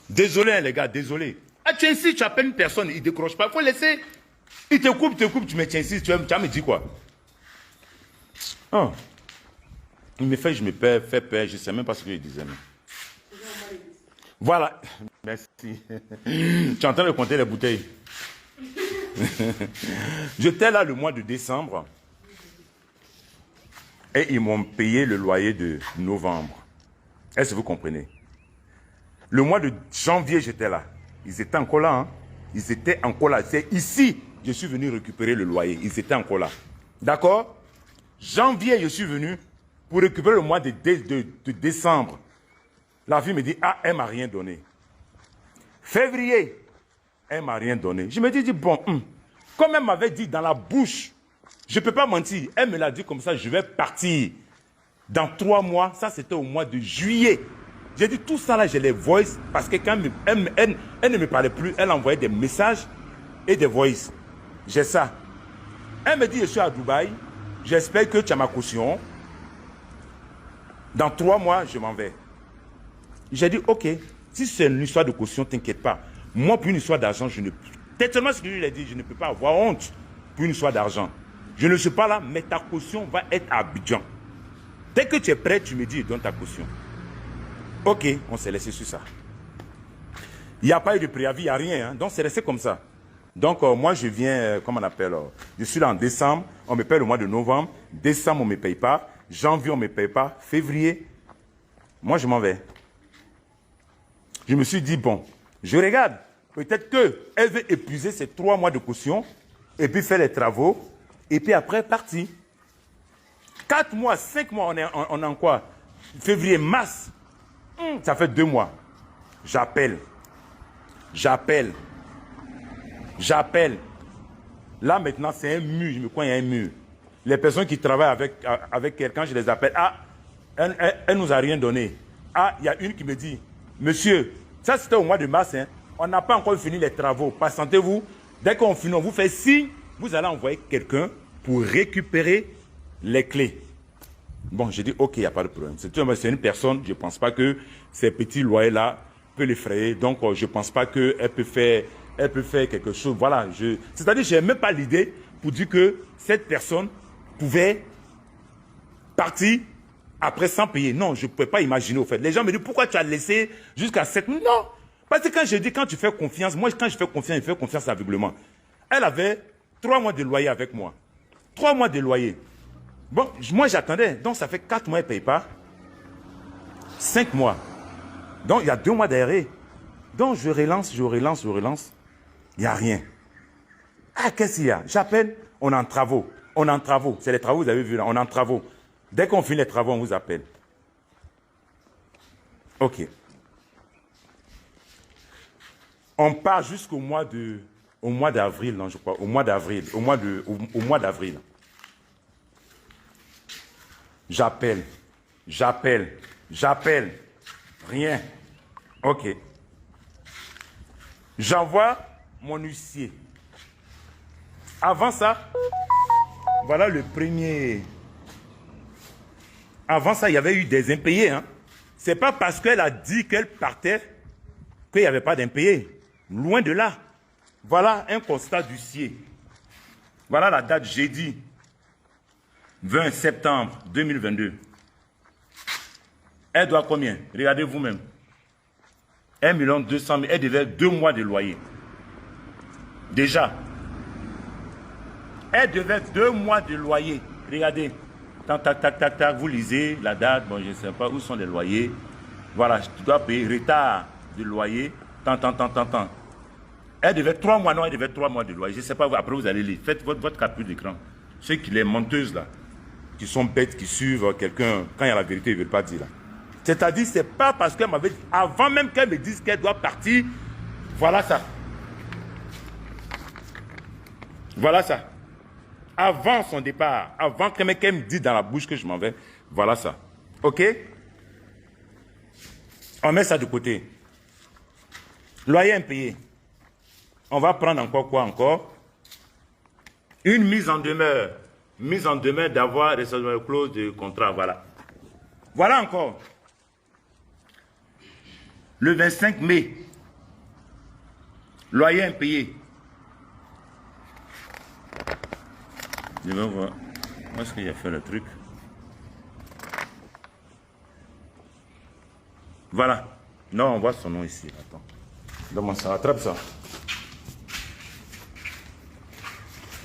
Désolé, hein, les gars, désolé. Ah, tu insistes, tu appelles une personne, il ne décroche pas, il faut laisser. Il te coupe, tu me tiens ici, tu vas me dire quoi? Oh. Il me fait, je me fais peur, je ne sais même pas ce que je disais. Mais... Voilà. Merci. Tu es en train de compter les bouteilles. J'étais là le mois de décembre. Et ils m'ont payé le loyer de novembre. Est-ce que vous comprenez? Le mois de janvier, j'étais là. Ils étaient encore là. Hein? Ils étaient encore là. C'est ici que je suis venu récupérer le loyer. Ils étaient encore là. D'accord? Janvier, je suis venu pour récupérer le mois de décembre. La fille me dit, ah, elle ne m'a rien donné. Février, elle ne m'a rien donné. Je me dis, bon, comme elle m'avait dit dans la bouche, je ne peux pas mentir. Elle me l'a dit comme ça, je vais partir. Dans 3 mois, ça c'était au mois de juillet. J'ai dit tout ça là, je les voice parce que quand elle ne me parlait plus, elle envoyait des messages et des voices. J'ai ça. Elle me dit, je suis à Dubaï, j'espère que tu as ma caution. Dans 3 mois, je m'en vais. J'ai dit, ok, si c'est une histoire de caution, t'inquiète pas. Moi, pour une histoire d'argent, je ne... C'est seulement ce que je lui ai dit, je ne peux pas avoir honte pour une histoire d'argent. Je ne suis pas là, mais ta caution va être à Abidjan. Dès que tu es prêt, tu me dis, donne ta caution. Ok, on s'est laissé sur ça. Il n'y a pas eu de préavis, il n'y a rien. Hein? Donc, c'est resté comme ça. Donc, moi, je viens, comment on appelle, je suis là en décembre, on me paye le mois de novembre. Décembre, on ne me paye pas. Janvier, on ne me paye pas. Février, moi, je m'en vais. Je me suis dit, bon, je regarde. Peut-être qu'elle veut épuiser ces 3 mois de caution et puis faire les travaux. Et puis après, parti. 4 mois, 5 mois, on est en quoi? Février, mars. Ça fait 2 mois. J'appelle. Là, maintenant, c'est un mur. Je me crois qu'il y a un mur. Les personnes qui travaillent avec quelqu'un, je les appelle. Ah, elle nous a rien donné. Ah, il y a une qui me dit, monsieur, ça c'était au mois de mars. Hein, on n'a pas encore fini les travaux. Patientez-vous. Dès qu'on finit, on vous fait signe. Vous allez envoyer quelqu'un pour récupérer les clés. Bon, j'ai dit, ok, il n'y a pas de problème. C'est une personne, je ne pense pas que ces petits loyers-là peuvent l'effrayer. Donc, je ne pense pas qu'elle peut faire quelque chose. Voilà, c'est-à-dire que je n'ai même pas l'idée pour dire que cette personne pouvait partir Après, sans payer. Non, je ne pouvais pas imaginer au fait. Les gens me disent, pourquoi tu as laissé jusqu'à 7 000? Non. Parce que quand je dis, quand tu fais confiance, moi, quand je fais confiance, je fais confiance aveuglément. Elle avait 3 mois de loyer avec moi. 3 mois de loyer. Bon, moi, j'attendais. Donc, ça fait 4 mois, elle ne paye pas. 5 mois. Donc, il y a 2 mois d'arrêt. Donc, je relance. Il n'y a rien. Ah, qu'est-ce qu'il y a? J'appelle, on est en travaux. C'est les travaux, vous avez vu là, on est en travaux. Dès qu'on finit les travaux, on vous appelle. Ok. On part jusqu'au mois d'avril, non, je crois. Au mois d'avril. J'appelle. Rien. Ok. J'envoie mon huissier. Avant ça, voilà le premier. Avant ça, il y avait eu des impayés. Hein. Ce n'est pas parce qu'elle a dit qu'elle partait qu'il n'y avait pas d'impayés. Loin de là. Voilà un constat d'huissier. Voilà la date jeudi 20 septembre 2022. Elle doit combien? Regardez vous-même. 1 200 000. Elle devait 2 mois de loyer. Déjà. Elle devait 2 mois de loyer. Regardez. Tac, vous lisez la date. Bon, je ne sais pas où sont les loyers. Voilà, tu dois payer retard de loyer. Tant. Elle devait 3 mois. Non, elle devait 3 mois de loyer. Je ne sais pas, après vous allez lire. Faites votre capture d'écran. Ceux qui, les menteuses là, qui sont bêtes, qui suivent quelqu'un, quand il y a la vérité, ils ne veulent pas dire là. C'est-à-dire, ce n'est pas parce qu'elle m'avait dit, avant même qu'elle me dise qu'elle doit partir, voilà ça. Voilà ça. Avant son départ, avant qu'elle me dise dans la bouche que je m'en vais, voilà ça. OK? On met ça de côté. Loyer impayé. On va prendre encore quoi encore? Une mise en demeure. Mise en demeure d'avoir une clause de contrat, voilà. Voilà encore. Le 25 mai. Loyer impayé. Je vais voir. Où est-ce qu'il a fait le truc? Voilà. Non, on voit son nom ici. Attends. Donne-moi ça. Attrape ça.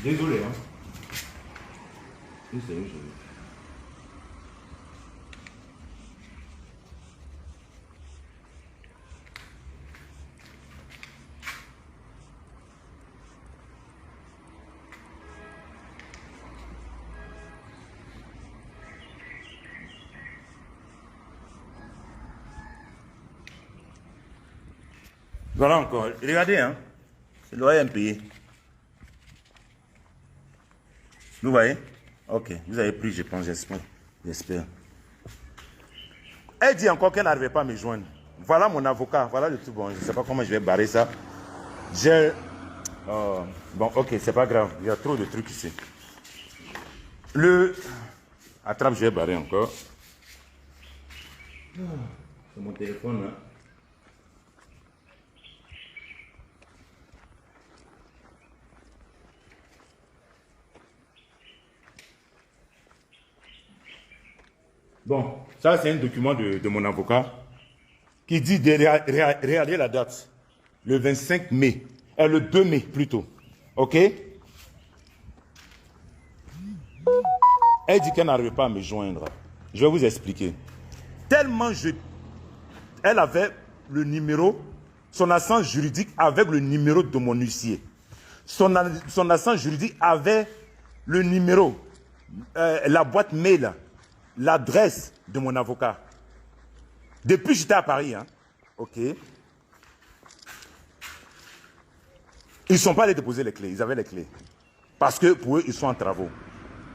Désolé, hein. Voilà encore. Regardez, hein. C'est le loyer impayé. Vous voyez? Ok. Vous avez pris, je pense, j'espère. Elle dit encore qu'elle n'arrivait pas à me joindre. Voilà mon avocat. Voilà le truc. Bon, je ne sais pas comment je vais barrer ça. Bon, ok, c'est pas grave. Il y a trop de trucs ici. Attrape, je vais barrer encore. C'est mon téléphone, là. Bon, ça c'est un document de mon avocat qui dit de réaliser la date, le 25 mai, le 2 mai plutôt, ok? Elle dit qu'elle n'arrivait pas à me joindre. Je vais vous expliquer. Tellement elle avait le numéro, son assent juridique avec le numéro de mon huissier. Son assent juridique avait le numéro, la boîte mail, l'adresse de mon avocat. Depuis j'étais à Paris, hein. Ok. Ils ne sont pas allés déposer les clés, ils avaient les clés. Parce que pour eux, ils sont en travaux.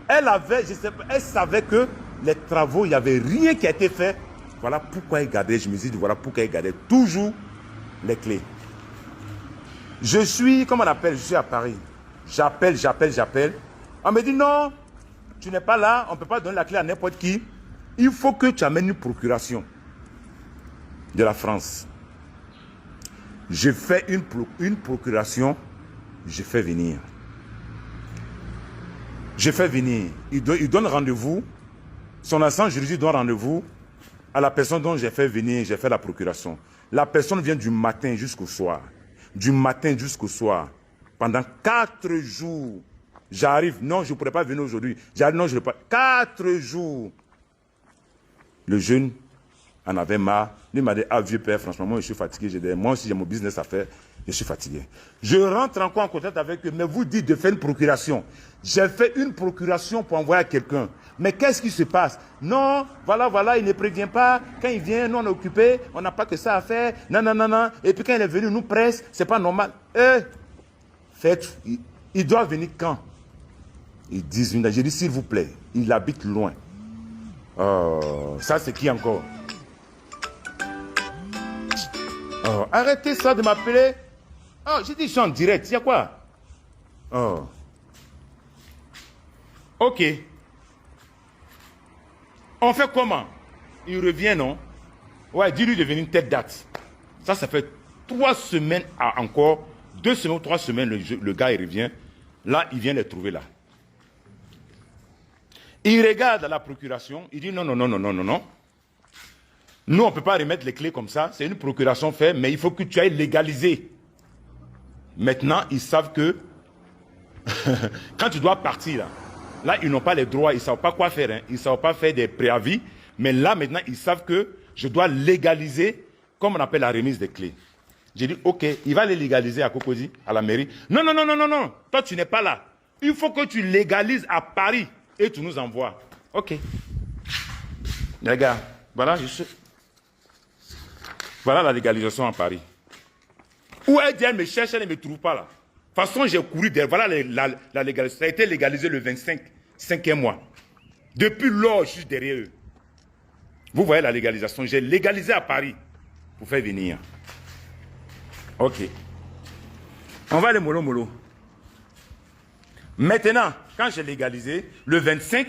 Elle avait, je sais pas, elle savait que les travaux, il n'y avait rien qui a été fait. Voilà pourquoi elle gardait, je me dis, voilà pourquoi elle gardait toujours les clés. Je suis, comment on appelle, je suis à Paris. J'appelle. On me dit non, tu n'es pas là, on ne peut pas donner la clé à n'importe qui. Il faut que tu amènes une procuration de la France. Je fais une procuration, je fais venir. Il donne rendez-vous Son assistant juridique donne rendez-vous à la personne dont j'ai fait venir, j'ai fait la procuration. La personne vient du matin jusqu'au soir. Du matin jusqu'au soir. Pendant 4 jours. J'arrive. Non, je ne pourrais pas venir aujourd'hui. J'arrive. Non, je ne pourrais pas. 4 jours. Le jeune en avait marre. Lui m'a dit, ah vieux père, franchement, moi je suis fatigué. J'ai dit, moi aussi j'ai mon business à faire. Je suis fatigué. Je rentre encore en contact avec eux, mais vous dites de faire une procuration. J'ai fait une procuration pour envoyer à quelqu'un. Mais qu'est-ce qui se passe? Non, voilà, il ne prévient pas. Quand il vient, nous on est occupé, on n'a pas que ça à faire. Non, non, non, non. Et puis quand il est venu, il nous presse, c'est pas normal. Faites, il doit venir quand? Ils disent, j'ai dit s'il vous plaît, il habite loin. Oh, ça c'est qui encore? Oh, arrêtez ça de m'appeler. Oh, j'ai dit, je suis en direct, il y a quoi? Oh. Ok. On fait comment? Il revient, non? Ouais, dis-lui de venir une telle date. Ça fait 3 semaines à encore. 2 semaines ou 3 semaines, le gars, il revient. Là, il vient les trouver là. Il regarde la procuration. Il dit non, non, non, non, non, non, non. Nous, on ne peut pas remettre les clés comme ça. C'est une procuration faite, mais il faut que tu ailles légaliser. Maintenant, ils savent que quand tu dois partir, là, ils n'ont pas les droits, ils ne savent pas quoi faire. Hein. Ils ne savent pas faire des préavis. Mais là, maintenant, ils savent que je dois légaliser, comme on appelle la remise des clés. J'ai dit, ok, il va les légaliser à Cocody, à la mairie. Non, non, non, non, non, non. Toi, tu n'es pas là. Il faut que tu légalises à Paris et tu nous envoies. Ok. Les gars, voilà, voilà la légalisation à Paris. Où elle me cherche, elle ne me trouve pas là. De toute façon, j'ai couru derrière. Voilà la légalisation. Ça a été légalisé le 25, 5e mois. Depuis lors, je suis derrière eux. Vous voyez la légalisation. J'ai légalisé à Paris pour faire venir. Ok. On va aller mollo mollo. Maintenant, quand j'ai légalisé, le 25,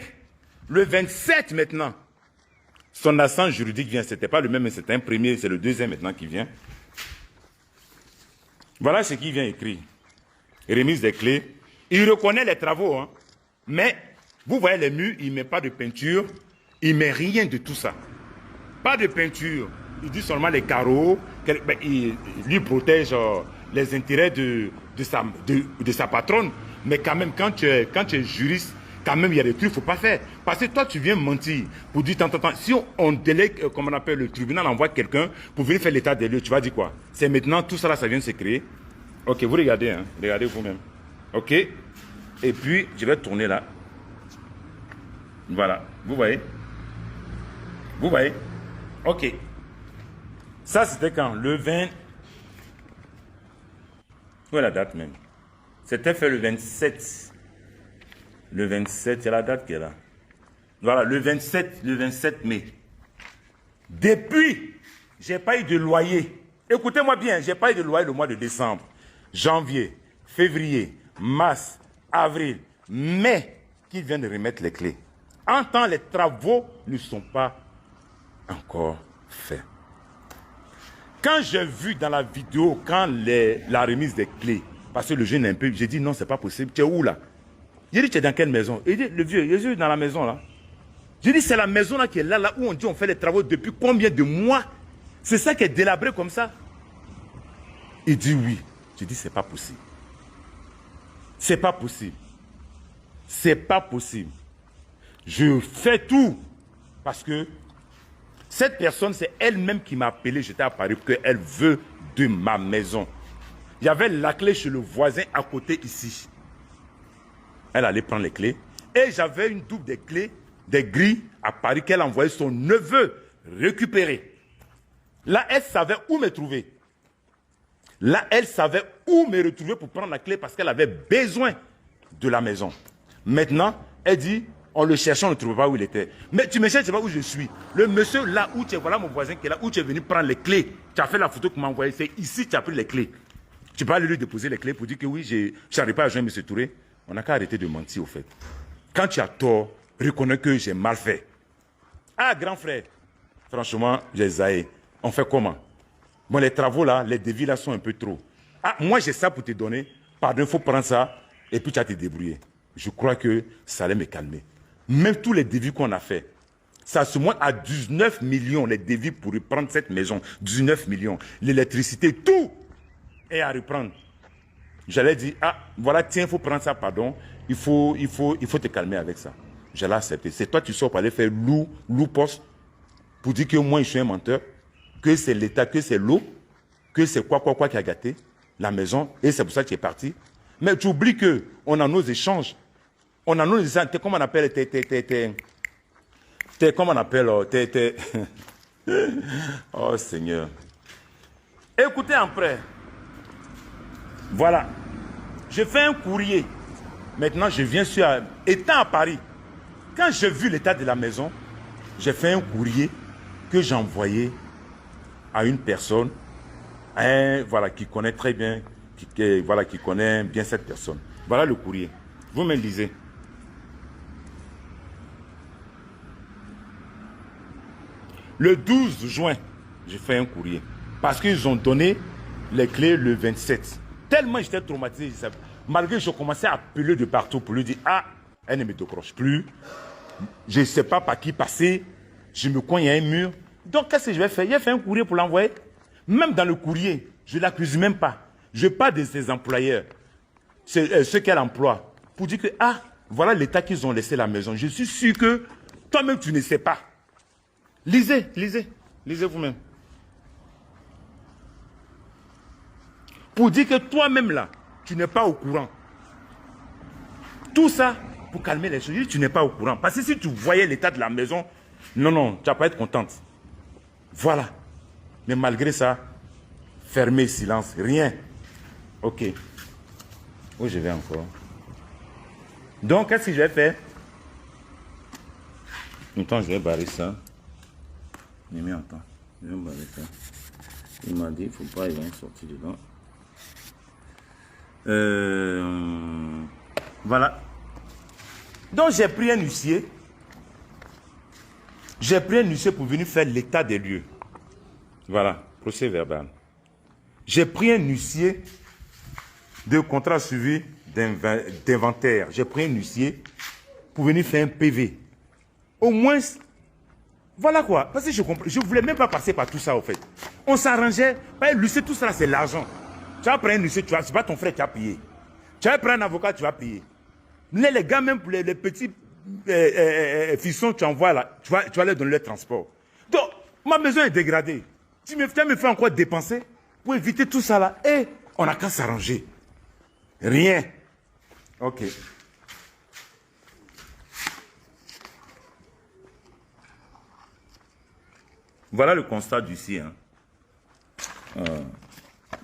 le 27 maintenant, son assistant juridique vient. Ce n'était pas le même, mais c'était un premier, c'est le deuxième maintenant qui vient. Voilà ce qu'il vient écrire. Remise des clés. Il reconnaît les travaux, hein. Mais vous voyez les murs, il ne met pas de peinture, il ne met rien de tout ça. Pas de peinture. Il dit seulement les carreaux, il lui protège les intérêts de sa patronne. Mais quand même, quand tu es juriste, quand même, il y a des trucs qu'il ne faut pas faire. Parce que toi, tu viens mentir pour dire, si on délègue, comme on appelle le tribunal, envoie quelqu'un pour venir faire l'état des lieux, tu vas dire quoi? C'est maintenant, tout ça là, ça vient de se créer. Ok, vous regardez, hein, regardez vous-même. Ok? Et puis, je vais tourner là. Voilà, vous voyez? Vous voyez? Ok. Ça, c'était quand? Le 20... Où est la date même? C'était fait le 27. Le 27, il y a la date qui est là. Voilà, le 27 mai. Depuis, je n'ai pas eu de loyer. Écoutez-moi bien, je n'ai pas eu de loyer le mois de décembre, janvier, février, mars, avril, mai, qu'ils viennent de remettre les clés. En temps, les travaux ne sont pas encore faits. Quand j'ai vu dans la vidéo, quand la remise des clés, parce que le jeune est un peu, j'ai dit non, c'est pas possible. Tu es où là? J'ai dit, tu es dans quelle maison? Il dit, le vieux, je suis dans la maison là. J'ai dit, c'est la maison là qui est là où on dit on fait les travaux depuis combien de mois? C'est ça qui est délabré comme ça? Il dit oui. J'ai dit, c'est pas possible. C'est pas possible. C'est pas possible. Je fais tout parce que cette personne, c'est elle-même qui m'a appelé, j'étais à Paris, qu'elle veut de ma maison. Il y avait la clé chez le voisin à côté ici. Elle allait prendre les clés. Et j'avais une double des clés, des grilles à Paris qu'elle envoyait son neveu récupérer. Là, elle savait où me trouver. Là, elle savait où me retrouver pour prendre la clé parce qu'elle avait besoin de la maison. Maintenant, elle dit, on le cherchait, on ne trouvait pas où il était. Mais tu me cherches, tu ne sais pas où je suis. Le monsieur là où tu es, voilà mon voisin qui est là, où tu es venu prendre les clés. Tu as fait la photo que tu m'as envoyée, c'est ici que tu as pris les clés. Tu peux aller lui déposer les clés pour dire que oui, je n'arrive pas à joindre M. Touré. On n'a qu'à arrêter de mentir au fait. Quand tu as tort, reconnais que j'ai mal fait. Ah, grand frère, franchement, j'ai zaï. On fait comment? Bon, les travaux là, les devis là sont un peu trop. Ah, moi j'ai ça pour te donner. Pardon, il faut prendre ça et puis tu vas te débrouiller. Je crois que ça allait me calmer. Même tous les devis qu'on a fait, Ça se monte à 19 millions, les devis pour reprendre cette maison. 19 millions. L'électricité, tout est à reprendre. J'allais dire, ah, voilà, tiens, il faut prendre ça, pardon. Il faut te calmer avec ça. J'allais accepter. C'est toi, tu sors pour aller faire loup poste pour dire que moi, je suis un menteur, que c'est l'État, que c'est l'eau, que c'est quoi qui a gâté la maison, et c'est pour ça que tu es parti. Mais tu oublies qu'on a nos échanges. On a nos échanges. Comment on appelle comment on appelle oh Seigneur. Écoutez après. Voilà. Je fais un courrier. Maintenant, je viens sur... Étant à Paris, quand j'ai vu l'état de la maison, j'ai fait un courrier que j'ai envoyé à une personne, voilà, qui connaît très bien, qui connaît bien cette personne. Voilà le courrier. Vous me lisez. Le 12 juin, j'ai fait un courrier. Parce qu'ils ont donné les clés le 27. Tellement j'étais traumatisé. Malgré que je commençais à appeler de partout pour lui dire, ah, elle ne me décroche plus. Je ne sais pas par qui passer. Je me cogne à un mur. Donc, qu'est-ce que je vais faire? J'ai fait un courrier pour l'envoyer. Même dans le courrier, je ne l'accuse même pas. Je parle de ses employeurs, ceux qu'elle emploie, pour dire que, ah, voilà l'état qu'ils ont laissé la maison. Je suis sûr que toi-même, tu ne sais pas. Lisez vous-même. Pour dire que toi-même là, tu n'es pas au courant. Tout ça, pour calmer les choses, tu n'es pas au courant. Parce que si tu voyais l'état de la maison, non, tu vas pas être contente. Voilà. Mais malgré ça, fermez, silence, rien. Ok. Où je vais encore? Donc, qu'est-ce que je vais faire? Attends, je vais barrer ça. Je vais barrer ça. Il m'a dit, il ne faut pas, il va sortir dedans. Voilà. Donc, j'ai pris un huissier. J'ai pris un huissier pour venir faire l'état des lieux. Voilà, procès verbal. J'ai pris un huissier de contrat suivi d'inventaire. J'ai pris un huissier pour venir faire un PV. Au moins, voilà quoi. Parce que je ne voulais même pas passer par tout ça, au fait. On s'arrangeait. L'huissier, tout ça, c'est l'argent. Tu vas prendre un huissier, c'est pas ton frère qui a payé. Tu vas prendre un avocat, tu vas payer. Les gars, même pour les petits fissons, tu envoies là, tu vas leur donner le transport. Donc, ma maison est dégradée. Tu me fais encore dépenser pour éviter tout ça là. Et on n'a qu'à s'arranger. Rien. Ok. Voilà le constat d'ici. Hein.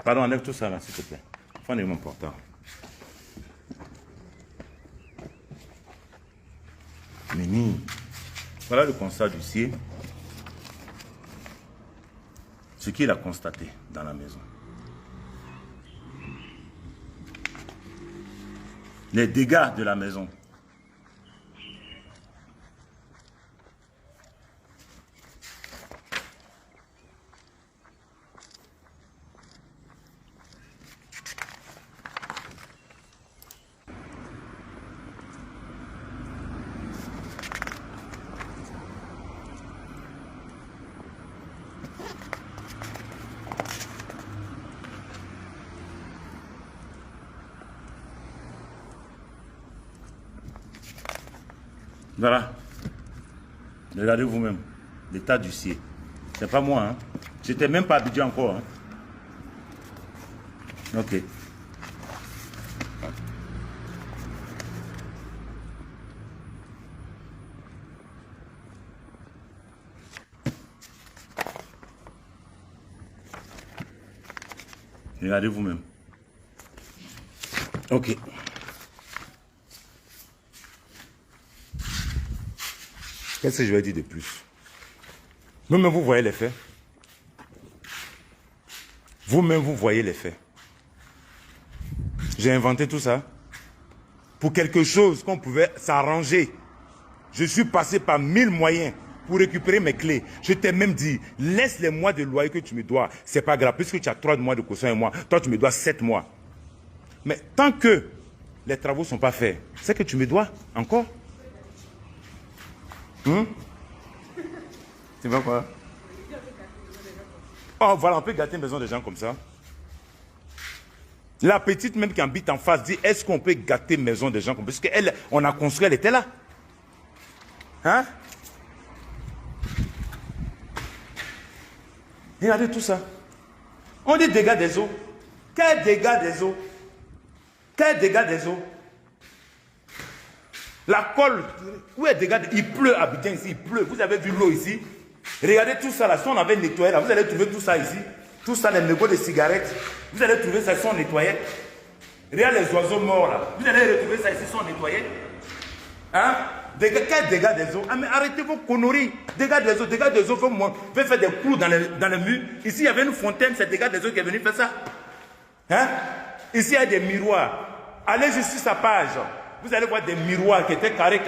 Pardon, enlève tout ça là, s'il te plaît. Prenez mon portable. Mini. Voilà le constat d'ici. Ce qu'il a constaté dans la maison. Les dégâts de la maison. Voilà. Regardez vous-même. L'état du ciel. C'est pas moi. Hein. J'étais même pas habitué encore. Hein. Ok. Regardez vous-même. Ok. Qu'est-ce que je vais dire de plus? Vous-même, vous voyez les faits. Vous-même, vous voyez les faits. J'ai inventé tout ça pour quelque chose qu'on pouvait s'arranger. Je suis passé par 1000 moyens pour récupérer mes clés. Je t'ai même dit, laisse les mois de loyer que tu me dois. C'est pas grave, puisque tu as 3 mois de caution et moi, toi tu me dois 7 mois. Mais tant que les travaux ne sont pas faits, c'est que tu me dois encore. Tu vois quoi? Oh, voilà, on peut gâter une maison des gens comme ça. La petite même qui habite en face dit, est-ce qu'on peut gâter une maison des gens comme ça? Parce qu'elle, on a construit, elle était là. Hein? Regardez tout ça. On dit dégâts des eaux. Quel dégâts des eaux? Quel dégâts des eaux? La colle, où est le dégât? Il pleut à Abidjan ici, il pleut. Vous avez vu l'eau ici? Regardez tout ça là, si on avait nettoyé là, vous allez trouver tout ça ici. Tout ça, les mégots de cigarettes. Vous allez trouver ça si on nettoyait. Regardez les oiseaux morts là. Vous allez retrouver ça ici si on nettoyait. Hein? Quel dégâts des eaux? Ah mais arrêtez vos conneries. Dégâts des eaux, dégâts des eaux. Vous faire des clous dans le mur. Ici, il y avait une fontaine, c'est dégâts des eaux qui est venu faire ça. Hein? Ici, il y a des miroirs. Allez juste sur sa page. Vous allez voir des miroirs qui étaient carrés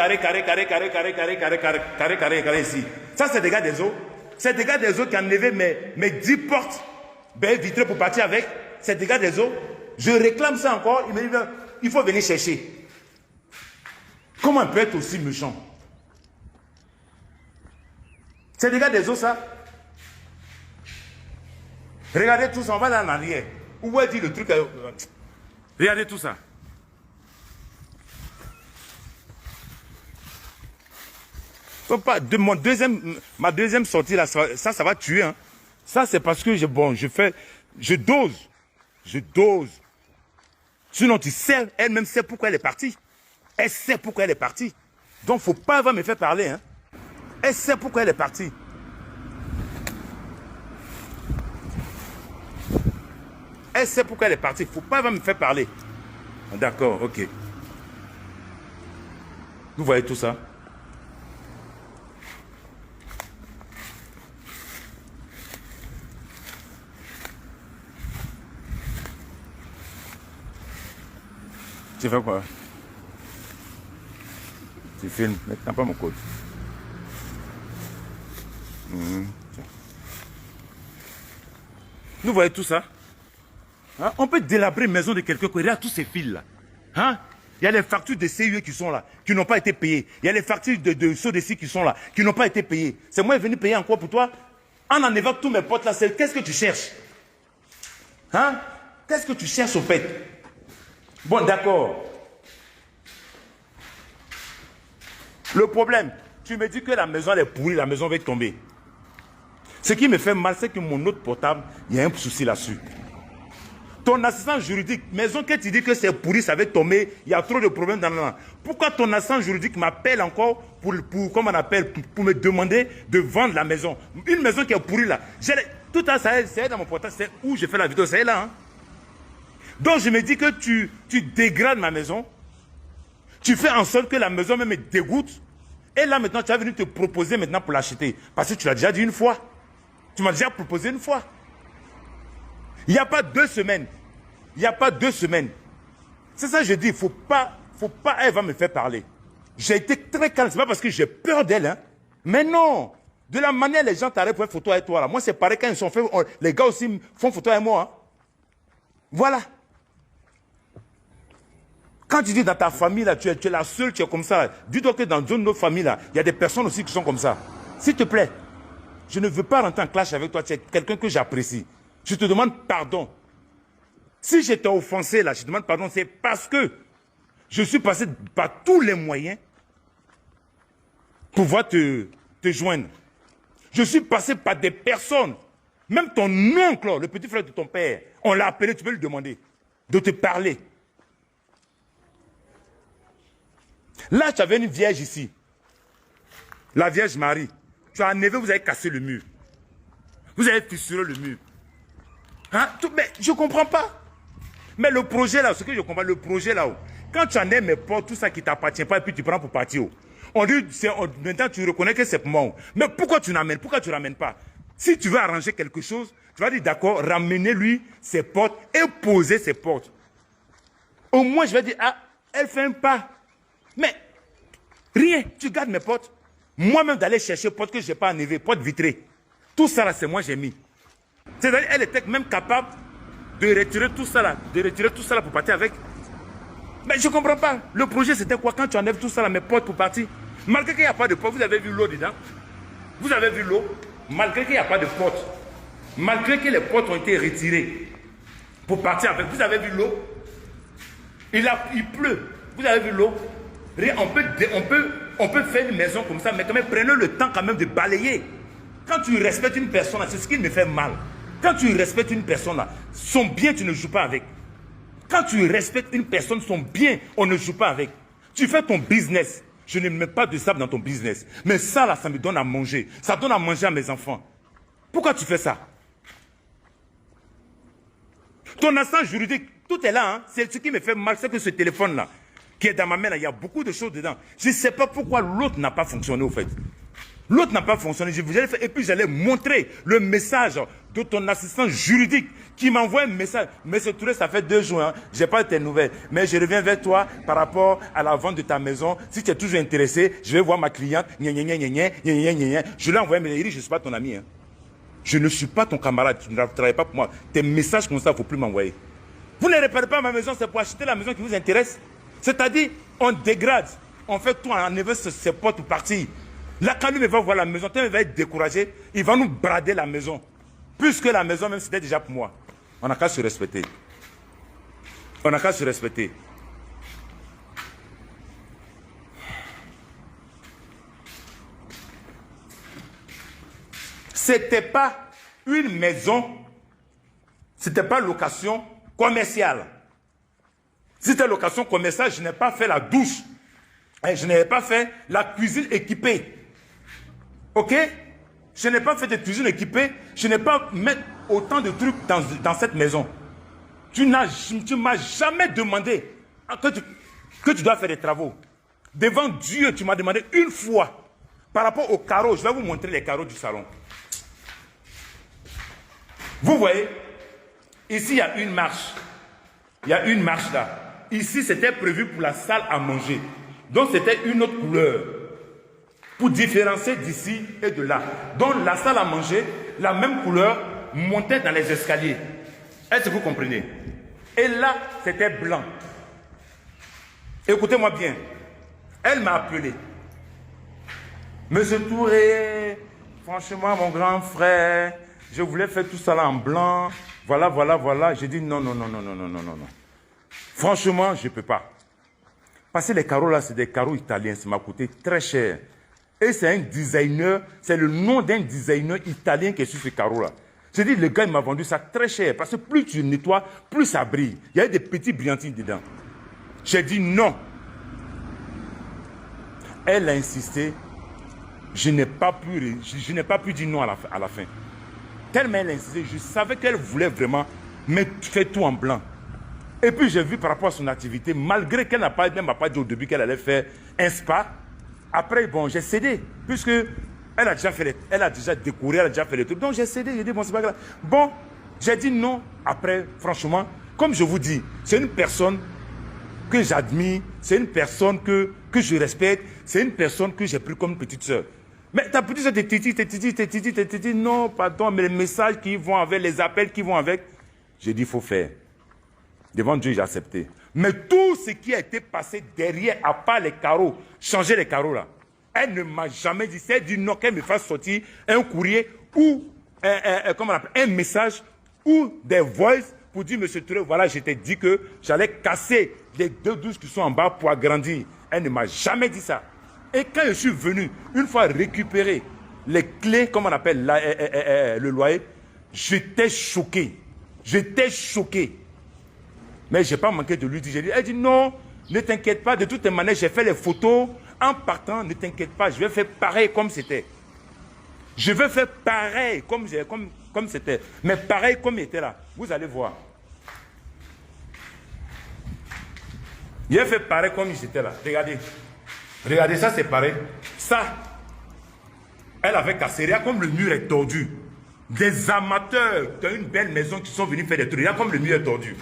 ici. Ça, c'est dégâts des eaux. C'est dégâts des eaux qui ont enlevé mes 10 portes vitrées pour partir avec. C'est dégâts des eaux. Je réclame ça encore. Il me dit, il faut venir chercher. Comment on peut être aussi méchant? C'est dégâts des eaux, ça. Regardez tout ça, on va là en arrière. Où est-il le truc? Regardez tout ça. Ma deuxième sortie, là, ça va tuer. Hein. Ça, c'est parce que je dose. Je dose. Sinon, tu sais, elle-même sait pourquoi elle est partie. Elle sait pourquoi elle est partie. Donc, il ne faut pas avoir me faire parler. Hein. Elle sait pourquoi elle est partie. Elle sait pourquoi elle est partie. Il ne faut pas avoir me faire parler. D'accord, ok. Vous voyez tout ça? Tu fais quoi? Tu filmes, mais tu n'as pas mon code. Vous voyez tout ça? Hein? On peut délabrer une maison de quelqu'un. Regarde tous ces fils-là. Hein? Il y a les factures de CUE qui sont là, qui n'ont pas été payées. Il y a les factures de SODECI qui sont là, qui n'ont pas été payées. C'est moi qui est venu payer encore pour toi. En enlevant tous mes potes là, qu'est-ce que tu cherches? Hein? Qu'est-ce que tu cherches au fait? Bon, d'accord. Le problème, tu me dis que la maison elle est pourrie, la maison va tomber. Ce qui me fait mal, c'est que mon autre portable, il y a un souci là-dessus. Ton assistant juridique, maison que tu dis que c'est pourri, ça va tomber, il y a trop de problèmes dans le... Pourquoi ton assistant juridique m'appelle encore pour me demander de vendre la maison? Une maison qui est pourrie là. Tout ça, c'est dans mon portable, c'est où j'ai fait la vidéo, c'est là. Hein? Donc je me dis que tu dégrades ma maison, tu fais en sorte que la maison même me dégoûte, et là maintenant tu vas venir te proposer maintenant pour l'acheter. Parce que tu l'as déjà dit une fois. Tu m'as déjà proposé une fois. Il n'y a pas 2 semaines. Il n'y a pas 2 semaines. C'est ça que je dis, il ne faut pas, elle va me faire parler. J'ai été très calme, c'est pas parce que j'ai peur d'elle, hein. Mais non, de la manière les gens t'arrêtent pour faire photo avec toi, là. Moi c'est pareil quand ils sont faits, les gars aussi font photo avec moi. Hein. Voilà. Quand tu dis dans ta famille, là, tu es la seule, tu es comme ça. Dis-toi que dans une autre famille, là, il y a des personnes aussi qui sont comme ça. S'il te plaît, je ne veux pas rentrer en clash avec toi, tu es quelqu'un que j'apprécie. Je te demande pardon. Si je t'ai offensé, là, je te demande pardon, c'est parce que je suis passé par tous les moyens pour pouvoir te joindre. Je suis passé par des personnes, même ton oncle, le petit frère de ton père, on l'a appelé, tu peux lui demander de te parler. Là, tu avais une vierge ici. La Vierge Marie. Tu as enlevé, vous avez cassé le mur. Vous avez fissuré le mur. Hein? Mais je ne comprends pas. Mais le projet là, ce que je comprends, le projet là-haut, quand tu en es mes portes, tout ça qui ne t'appartient pas, et puis tu prends pour partir. On dit, maintenant tu reconnais que c'est pour moi. Mais pourquoi tu n'amènes? Pourquoi tu ne ramènes pas? Si tu veux arranger quelque chose, tu vas dire d'accord, ramenez-lui ses portes et poser ses portes. Au moins, je vais dire, ah, elle fait un pas. Mais rien, tu gardes mes portes. Moi-même d'aller chercher portes que je n'ai pas enlevées, portes vitrées. Tout ça là, c'est moi j'ai mis. C'est-à-dire, elle était même capable de retirer tout ça là, pour partir avec. Mais je ne comprends pas. Le projet c'était quoi quand tu enlèves tout ça là, mes portes pour partir? Malgré qu'il n'y a pas de porte, vous avez vu l'eau dedans? Vous avez vu l'eau? malgré qu'il n'y a pas de porte, malgré que les portes ont été retirées pour partir avec. Vous avez vu l'eau? Il pleut. Vous avez vu l'eau? On peut faire une maison comme ça, mais quand même, prenez le temps quand même de balayer. Quand tu respectes une personne, c'est ce qui me fait mal. Quand tu respectes une personne, là, son bien, tu ne joues pas avec. Quand tu respectes une personne, son bien, on ne joue pas avec. Tu fais ton business. Je ne mets pas de sable dans ton business. Mais ça, là, ça me donne à manger. Ça donne à manger à mes enfants. Pourquoi tu fais ça? Ton instant juridique, tout est là. Hein? C'est ce qui me fait mal, c'est que ce téléphone-là, qui est dans ma main, là, il y a beaucoup de choses dedans. Je ne sais pas pourquoi l'autre n'a pas fonctionné, au fait. L'autre n'a pas fonctionné. Et puis, j'allais montrer le message de ton assistant juridique qui m'envoie un message. Monsieur Touré, ça fait 2 jours, hein, je n'ai pas tes nouvelles. Mais je reviens vers toi par rapport à la vente de ta maison. Si tu es toujours intéressé, je vais voir ma cliente. Je lui ai envoyé, mais il dit, je ne suis pas ton ami. Hein. Je ne suis pas ton camarade. Tu ne travailles pas pour moi. Tes messages comme ça, il ne faut plus m'envoyer. Vous ne réparez pas ma maison, c'est pour acheter la maison qui vous intéresse. C'est-à-dire, on dégrade. On fait tout en enlevant ses portes pour partir. Là, quand lui va voir la maison, quand il va être découragé, il va nous brader la maison. Puisque la maison, même, c'était déjà pour moi. On n'a qu'à se respecter. On n'a qu'à se respecter. C'était pas une maison, c'était pas location commerciale. Si c'était location commerciale, je n'ai pas fait la douche. Et je n'ai pas fait la cuisine équipée. Ok? Je n'ai pas fait de cuisine équipée. Je n'ai pas mis autant de trucs dans cette maison. Tu ne m'as jamais demandé que tu dois faire des travaux. Devant Dieu, tu m'as demandé une fois. Par rapport aux carreaux, je vais vous montrer les carreaux du salon. Vous voyez? Ici, il y a une marche. Il y a une marche là. Ici, c'était prévu pour la salle à manger. Donc, c'était une autre couleur. Pour différencier d'ici et de là. Donc, la salle à manger, la même couleur, montait dans les escaliers. Est-ce que vous comprenez? Et là, c'était blanc. Écoutez-moi bien. Elle m'a appelé. Monsieur Touré, franchement, mon grand frère, je voulais faire tout ça là en blanc. Voilà, voilà, voilà. J'ai dit non, non, non, non, non, non, non, non. Franchement, je ne peux pas. Parce que les carreaux là, c'est des carreaux italiens. Ça m'a coûté très cher. Et c'est un designer, c'est le nom d'un designer italien qui est sur ces carreaux-là. J'ai dit, le gars, il m'a vendu ça très cher. Parce que plus tu nettoies, plus ça brille. Il y a des petits brillantines dedans. J'ai dit non. Elle a insisté. Je n'ai pas pu dire non à la fin. Tellement elle a insisté, je savais qu'elle voulait vraiment, mais faire tout en blanc. Et puis j'ai vu par rapport à son activité, malgré qu'elle n'a pas dit au début qu'elle allait faire un spa. Après, bon, j'ai cédé, puisque elle a déjà décoré, elle a déjà fait les trucs. Donc j'ai cédé, j'ai dit, bon, c'est pas grave. Bon, j'ai dit non. Après, franchement, comme je vous dis, c'est une personne que j'admire, c'est une personne que je respecte, c'est une personne que j'ai pris comme une petite soeur. Mais ta petite soeur, t'es titi, non, pardon, mais les messages qui vont avec, les appels qui vont avec, j'ai dit, il faut faire. Devant Dieu, j'ai accepté. Mais tout ce qui a été passé derrière, à part les carreaux, changer les carreaux là, elle ne m'a jamais dit, c'est du non qu'elle me fasse sortir un courrier ou un message ou des voices pour dire, monsieur Touré, voilà, je t'ai dit que j'allais casser les 2 douches qui sont en bas pour agrandir. Elle ne m'a jamais dit ça. Et quand je suis venu, une fois récupérer les clés, comme on appelle le loyer, j'étais choqué. J'étais choqué. Mais je n'ai pas manqué de lui dire. Elle dit non, ne t'inquiète pas. De toutes les manières, j'ai fait les photos. En partant, ne t'inquiète pas, je vais faire pareil comme c'était. Je vais faire pareil comme c'était. Mais pareil comme il était là. Vous allez voir. Il a fait pareil comme il était là. Regardez. Regardez, ça c'est pareil. Ça, elle avait cassé. Regarde comme le mur est tordu. Des amateurs d'une belle maison qui sont venus faire des trucs. Regarde comme le mur est tordu.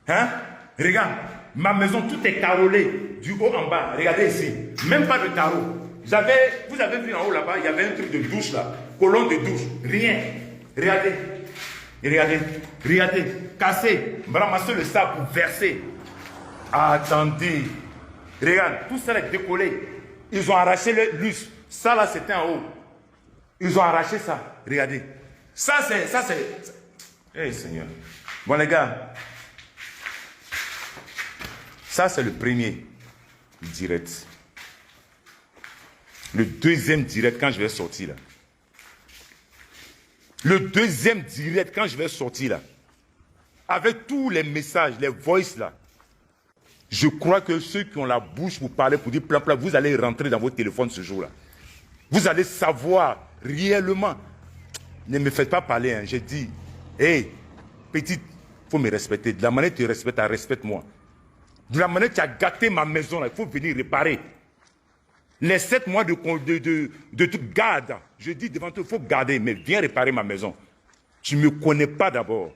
Hein? Regarde, ma maison, tout est carrelé, du haut en bas. Regardez ici, même pas de carreau. Vous avez vu en haut là-bas, il y avait un truc de douche là, colonne de douche, rien. Regardez, regardez, regardez, cassé, ramasser le sable pour verser. Attendez, regarde, tout ça est décollé. Ils ont arraché le lustre. Ça là, c'était en haut. Ils ont arraché ça. Regardez. Ça, c'est... Eh, Seigneur. Bon, les gars. Ça, c'est le premier direct. Le deuxième direct, quand je vais sortir, là. Le deuxième direct, quand je vais sortir, là. Avec tous les messages, les voices, là. Je crois que ceux qui ont la bouche pour parler, pour dire plein, vous allez rentrer dans votre téléphone ce jour-là. Vous allez savoir réellement. Ne me faites pas parler, hein. J'ai dit, hé, petite, il faut me respecter. De la manière que tu respectes, respecte-moi. De la manière que tu as gâté ma maison, il faut venir réparer. Les 7 mois de toute garde, je dis devant toi, il faut garder, mais viens réparer ma maison. Tu ne me connais pas d'abord.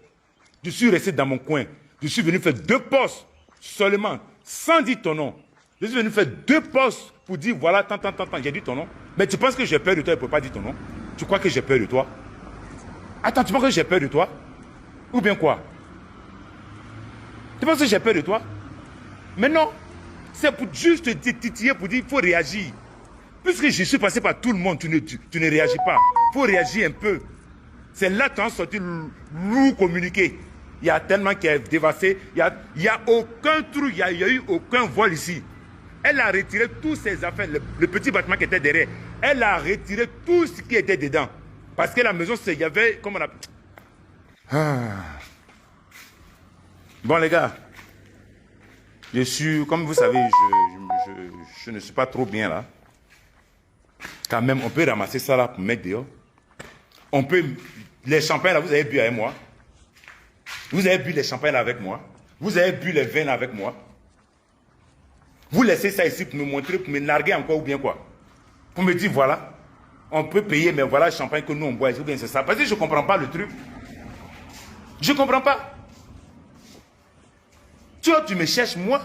Je suis resté dans mon coin. Je suis venu faire 2 postes seulement, sans dire ton nom. Je suis venu faire 2 postes pour dire, voilà, tant, j'ai dit ton nom. Mais tu penses que j'ai peur de toi, il ne peut pas dire ton nom? Tu crois que j'ai peur de toi? Attends, tu penses que j'ai peur de toi? Ou bien quoi? Tu penses que j'ai peur de toi? Mais non, c'est pour juste te titiller, pour dire, il faut réagir. Puisque je suis passé par tout le monde, tu ne réagis pas. Il faut réagir un peu. C'est là que tu as sorti lourd communiqué. Il y a tellement qui est dévasté. Il n'y a aucun trou, il n'y a eu aucun vol ici. Elle a retiré toutes ses affaires, le petit bâtiment qui était derrière. Elle a retiré tout ce qui était dedans. Parce que la maison, il y avait, comment on appelle... Bon, les gars, je suis, comme vous savez, je ne suis pas trop bien là. Quand même, on peut ramasser ça là pour mettre dehors. On peut, les champagnes là, vous avez bu avec moi. Vous avez bu les champagnes là avec moi. Vous avez bu les vins là avec moi. Vous laissez ça ici pour me montrer, pour me narguer encore ou bien quoi? Pour me dire, voilà, on peut payer, mais voilà le champagne que nous on boit, ou bien c'est ça. Parce que je ne comprends pas le truc. Je ne comprends pas. Tu me cherches moi.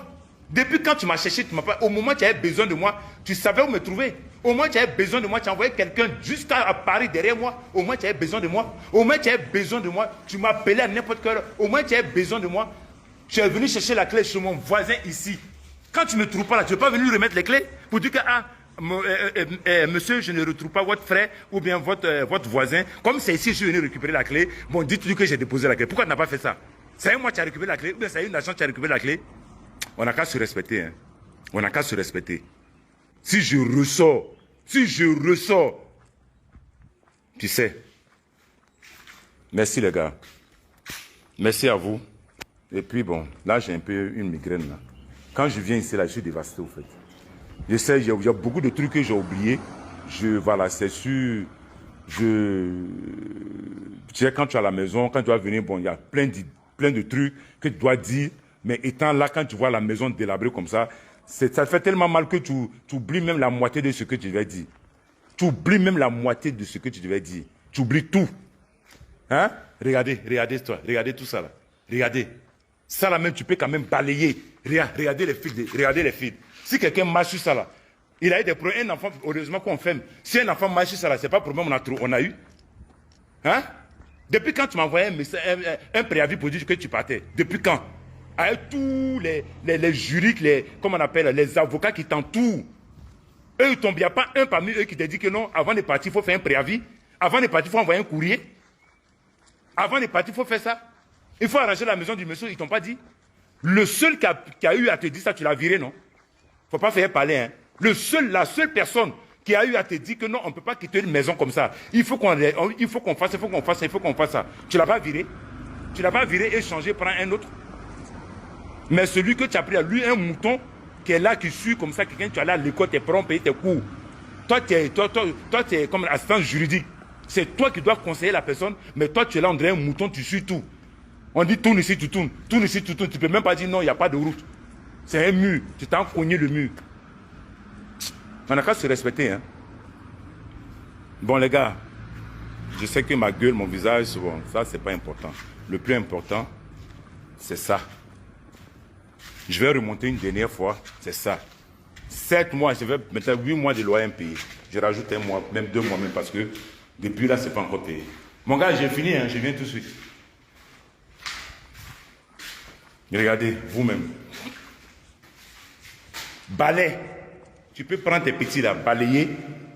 Depuis quand tu m'as cherché, tu m'as pas. Au moment où tu avais besoin de moi, tu savais où me trouver. Au moment où tu avais besoin de moi, tu as envoyé quelqu'un jusqu'à Paris derrière moi. Au moins tu avais besoin de moi. Au moins tu avais besoin de moi. Tu m'appelais à n'importe quelle heure. Au moins tu avais besoin de moi. Tu es venu chercher la clé chez mon voisin ici. Quand tu ne me trouves pas là, tu ne veux pas venir lui remettre les clés pour dire que, monsieur, je ne retrouve pas votre frère ou bien votre voisin. Comme c'est ici, je suis venu récupérer la clé. Bon, dites-lui que j'ai déposé la clé. Pourquoi tu n'as pas fait ça? C'est moi qui as récupéré la clé ou bien c'est une agent qui a récupéré la clé? On n'a qu'à se respecter. Hein. On n'a qu'à se respecter. Si je ressors, tu sais. Merci les gars. Merci à vous. Et puis bon, là j'ai un peu une migraine là. Quand je viens ici là, je suis dévasté au fait. Je sais, il y a beaucoup de trucs que j'ai oubliés. Voilà, c'est sûr. Tu sais, quand tu es à la maison, quand tu vas venir, bon, il y a plein de trucs que tu dois dire. Mais étant là, quand tu vois la maison délabrée comme ça, ça te fait tellement mal que tu oublies même la moitié de ce que tu devais dire. Tu oublies même la moitié de ce que tu devais dire. Tu oublies tout. Hein? Regardez toi, regardez tout ça là. Regardez. Ça là même, tu peux quand même balayer. Regardez les fils. Si quelqu'un marche sur ça là, il a eu des problèmes. Un enfant, heureusement qu'on ferme. Si un enfant marche sur ça là, c'est pas problème, on a eu. Hein? Depuis quand tu m'as envoyé un préavis pour dire que tu partais? Depuis quand? Avec tous les jurys, comment on appelle, les avocats qui t'entourent. Eux, il n'y a pas un parmi eux qui te dit que non, avant de partir, il faut faire un préavis. Avant de partir, il faut envoyer un courrier. Avant de partir, il faut faire ça. Il faut arranger la maison du monsieur, ils ne t'ont pas dit. Le seul qui a eu à te dire ça, tu l'as viré, non? Il ne faut pas faire parler, hein. La seule personne qui a eu à te dire que non, on ne peut pas quitter une maison comme ça. Il faut qu'on fasse ça. Tu ne l'as pas viré. Tu ne l'as pas viré et changé, prends un autre. Mais celui que tu as pris à lui, un mouton, qui est là, qui suit comme ça, quelqu'un, tu as là à l'école, tu es prêt à payer tes cours. Toi, tu es comme assistant juridique. C'est toi qui dois conseiller la personne, mais toi, tu es là, on dirait un mouton, tu suis tout. On dit tourne ici, tu tournes. Tourne ici, tu tournes. Tu ne peux même pas dire non, il n'y a pas de route. C'est un mur. Tu t'en cogné le mur. On n'a qu'à se respecter. Hein. Bon, les gars, je sais que ma gueule, mon visage, bon, ça, c'est pas important. Le plus important, c'est ça. Je vais remonter une dernière fois, c'est ça. 7 mois, je vais mettre 8 mois de loyer impayé. Je rajoute 1 mois, même 2 mois, même parce que depuis là, c'est pas encore payé. Mon gars, j'ai fini, hein, je viens tout de suite. Regardez, vous-même. Balai. Tu peux prendre tes petits là, balayer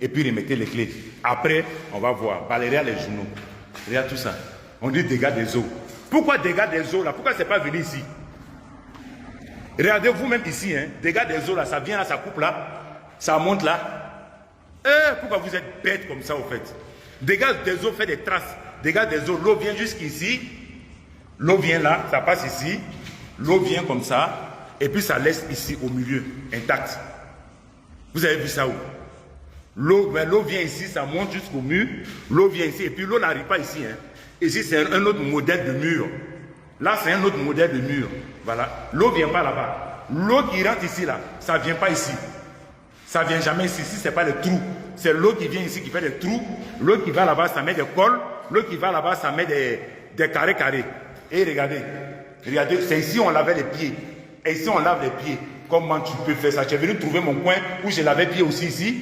et puis remettez les clés. Après, on va voir. Valérie a les journaux. Regarde tout ça. On dit dégâts des eaux. Pourquoi dégâts des eaux là? Pourquoi c'est pas venu ici? Regardez vous-même ici, hein. Dégâts des eaux là, ça vient là, ça coupe là, ça monte là. Pourquoi vous êtes bête comme ça au fait? Dégâts des eaux fait des traces. Dégâts des eaux, l'eau vient jusqu'ici. L'eau vient là, ça passe ici. L'eau vient comme ça. Et puis ça laisse ici au milieu, intact. Vous avez vu ça où? L'eau vient ici, ça monte jusqu'au mur. L'eau vient ici. Et puis l'eau n'arrive pas ici. Hein. Ici, c'est un autre modèle de mur. Là, c'est un autre modèle de mur. Voilà. L'eau ne vient pas là-bas. L'eau qui rentre ici, là, ça ne vient pas ici. Ça ne vient jamais ici. Ici, ce n'est pas les trous. C'est l'eau qui vient ici qui fait des trous. L'eau qui va là-bas, ça met des cols. L'eau qui va là-bas, ça met des carrés. Et regardez. Regardez, c'est ici on lavait les pieds. Et ici, on lave les pieds. Comment tu peux faire ça? Tu es venu trouver mon coin où je lavais les pieds aussi ici.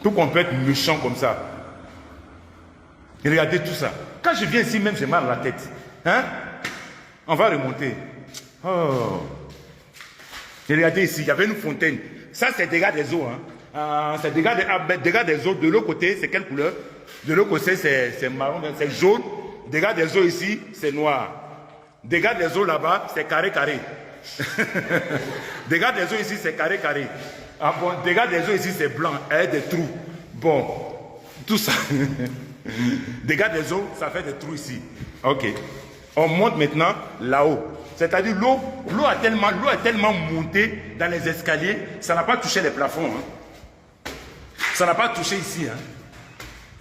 Tout qu'on peut être méchant comme ça. Et regardez tout ça. Quand je viens ici, même j'ai mal à la tête. Hein? On va remonter. Oh. Et regardez ici, il y avait une fontaine. Ça, c'est dégâts des eaux. Hein? C'est dégâts des eaux. De l'autre côté, c'est quelle couleur? De l'autre côté, c'est marron, c'est jaune. Dégâts des eaux ici, c'est noir. Dégâts des eaux là-bas, c'est carré. Dégâts des eaux ici, c'est carré. Ah bon, dégâts des eaux ici, c'est blanc, avec des trous. Bon, tout ça. Dégâts des eaux, ça fait des trous ici. Ok. On monte maintenant là-haut. C'est-à-dire l'eau a tellement monté dans les escaliers, ça n'a pas touché les plafonds. Hein. Ça n'a pas touché ici. Hein.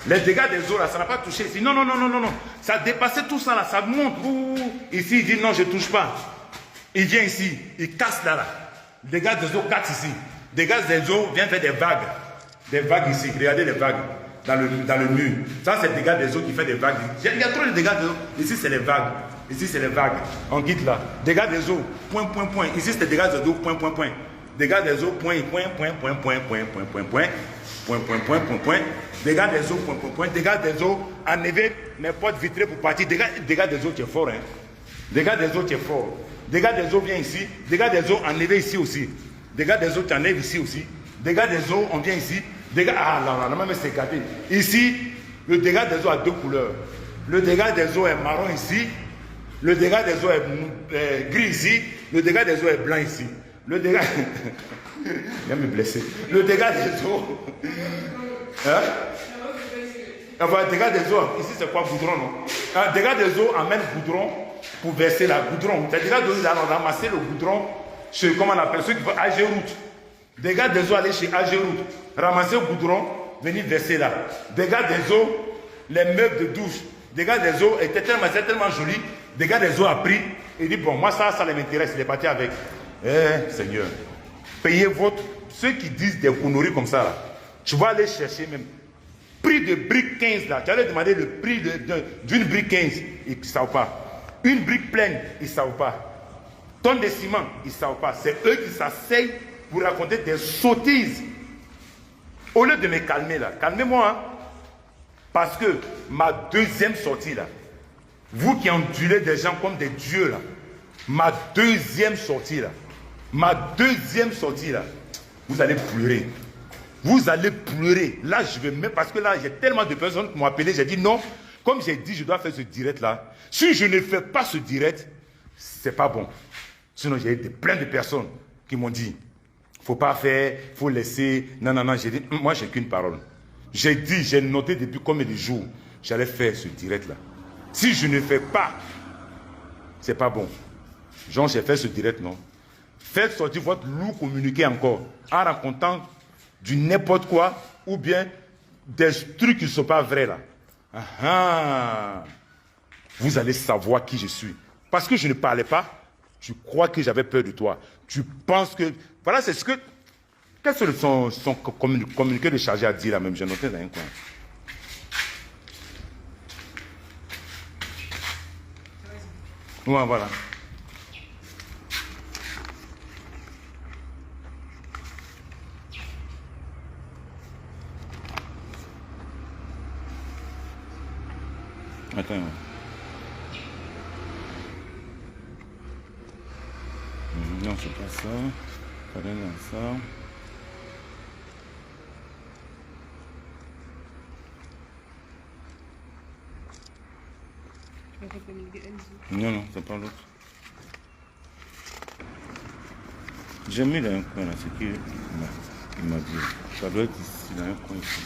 Les dégâts des eaux là, ça n'a pas touché ici. Non. Ça a dépassé tout ça là, ça monte. Ici, il dit non, je ne touche pas. Il vient ici, il casse là. Dégâts des eaux cassent ici. Dégâts des eaux viennent faire des vagues. Des vagues ici. Regardez les vagues dans le mur. Ça, c'est dégâts des eaux qui fait des vagues. Il y a trop de dégâts des eaux. Ici, c'est les vagues. Ici, c'est les vagues. On guide là. Dégâts des eaux, point. Ici, c'est dégâts des eaux, point. Dégâts des eaux, point. Dégâts des eaux, point. Dégâts des eaux, enlever mes portes vitrées pour partir. Dégâts des eaux, tu es fort. Hein? Dégâts des eaux, tu es fort. Dégâts des eaux, viens ici. Dégâts des eaux, enlever ici aussi. Dégâts des eaux, tu enlèves ici aussi. Dégâts des eaux, on vient ici. Dégâts, non, même c'est gâté. Ici, le dégât des eaux a deux couleurs. Le dégât des eaux est marron ici. Le dégât des eaux est gris ici. Le dégât des eaux est blanc ici. Le dégât... Il va me blesser. Le dégât des eaux... Hein? Enfin, dégâts des eaux, ici c'est quoi, goudron, non? Dégâts des eaux amène goudron pour verser la goudron. C'est dégâts des eaux, on a ramassé le goudron chez, comment on appelle, ceux qui vont AG Route. Dégâts des eaux, aller chez AG Route. Ramasser le goudron, venir verser là. Dégâts des eaux, les meubles de douche. Dégâts des eaux, était tellement joli. Dégâts des eaux a pris. Il dit, bon, moi ça m'intéresse, il est parti avec. Seigneur, payez votre... Ceux qui disent des conneries comme ça, là, tu vas aller chercher même. Prix de brique 15 là, tu allais demander le prix d'une brique 15, ils ne savent pas. Une brique pleine, ils ne savent pas. Tonne de ciment, ils ne savent pas. C'est eux qui s'asseyent pour raconter des sottises. Au lieu de me calmer là, calmez-moi. Hein? Parce que ma deuxième sortie là, vous qui endurez des gens comme des dieux là, ma deuxième sortie là, vous allez pleurer. Vous allez pleurer. Là, je vais même... Parce que là, il y a tellement de personnes qui m'ont appelé. J'ai dit non. Comme j'ai dit, je dois faire ce direct-là. Si je ne fais pas ce direct, c'est pas bon. Sinon, j'ai eu plein de personnes qui m'ont dit, faut pas faire, faut laisser. Non. J'ai dit, moi, j'ai qu'une parole. J'ai dit, j'ai noté depuis combien de jours j'allais faire ce direct-là. Si je ne fais pas, c'est pas bon. Genre, j'ai fait ce direct, non? Faites sortir votre loup communiqué encore en racontant du n'importe quoi, ou bien des trucs qui ne sont pas vrais là. Vous allez savoir qui je suis. Parce que je ne parlais pas, tu crois que j'avais peur de toi. Tu penses que... Voilà, c'est ce que... Quels sont son communiqué de chargé à dire là même? J'ai noté dans un coin. Ouais, voilà. Attends. Non, c'est pas ça. Ça donne dans ça. Non, non, c'est pas l'autre. J'ai mis dans un coin là, c'est qu'il m'a dit. Ça doit être ici, dans un coin ici.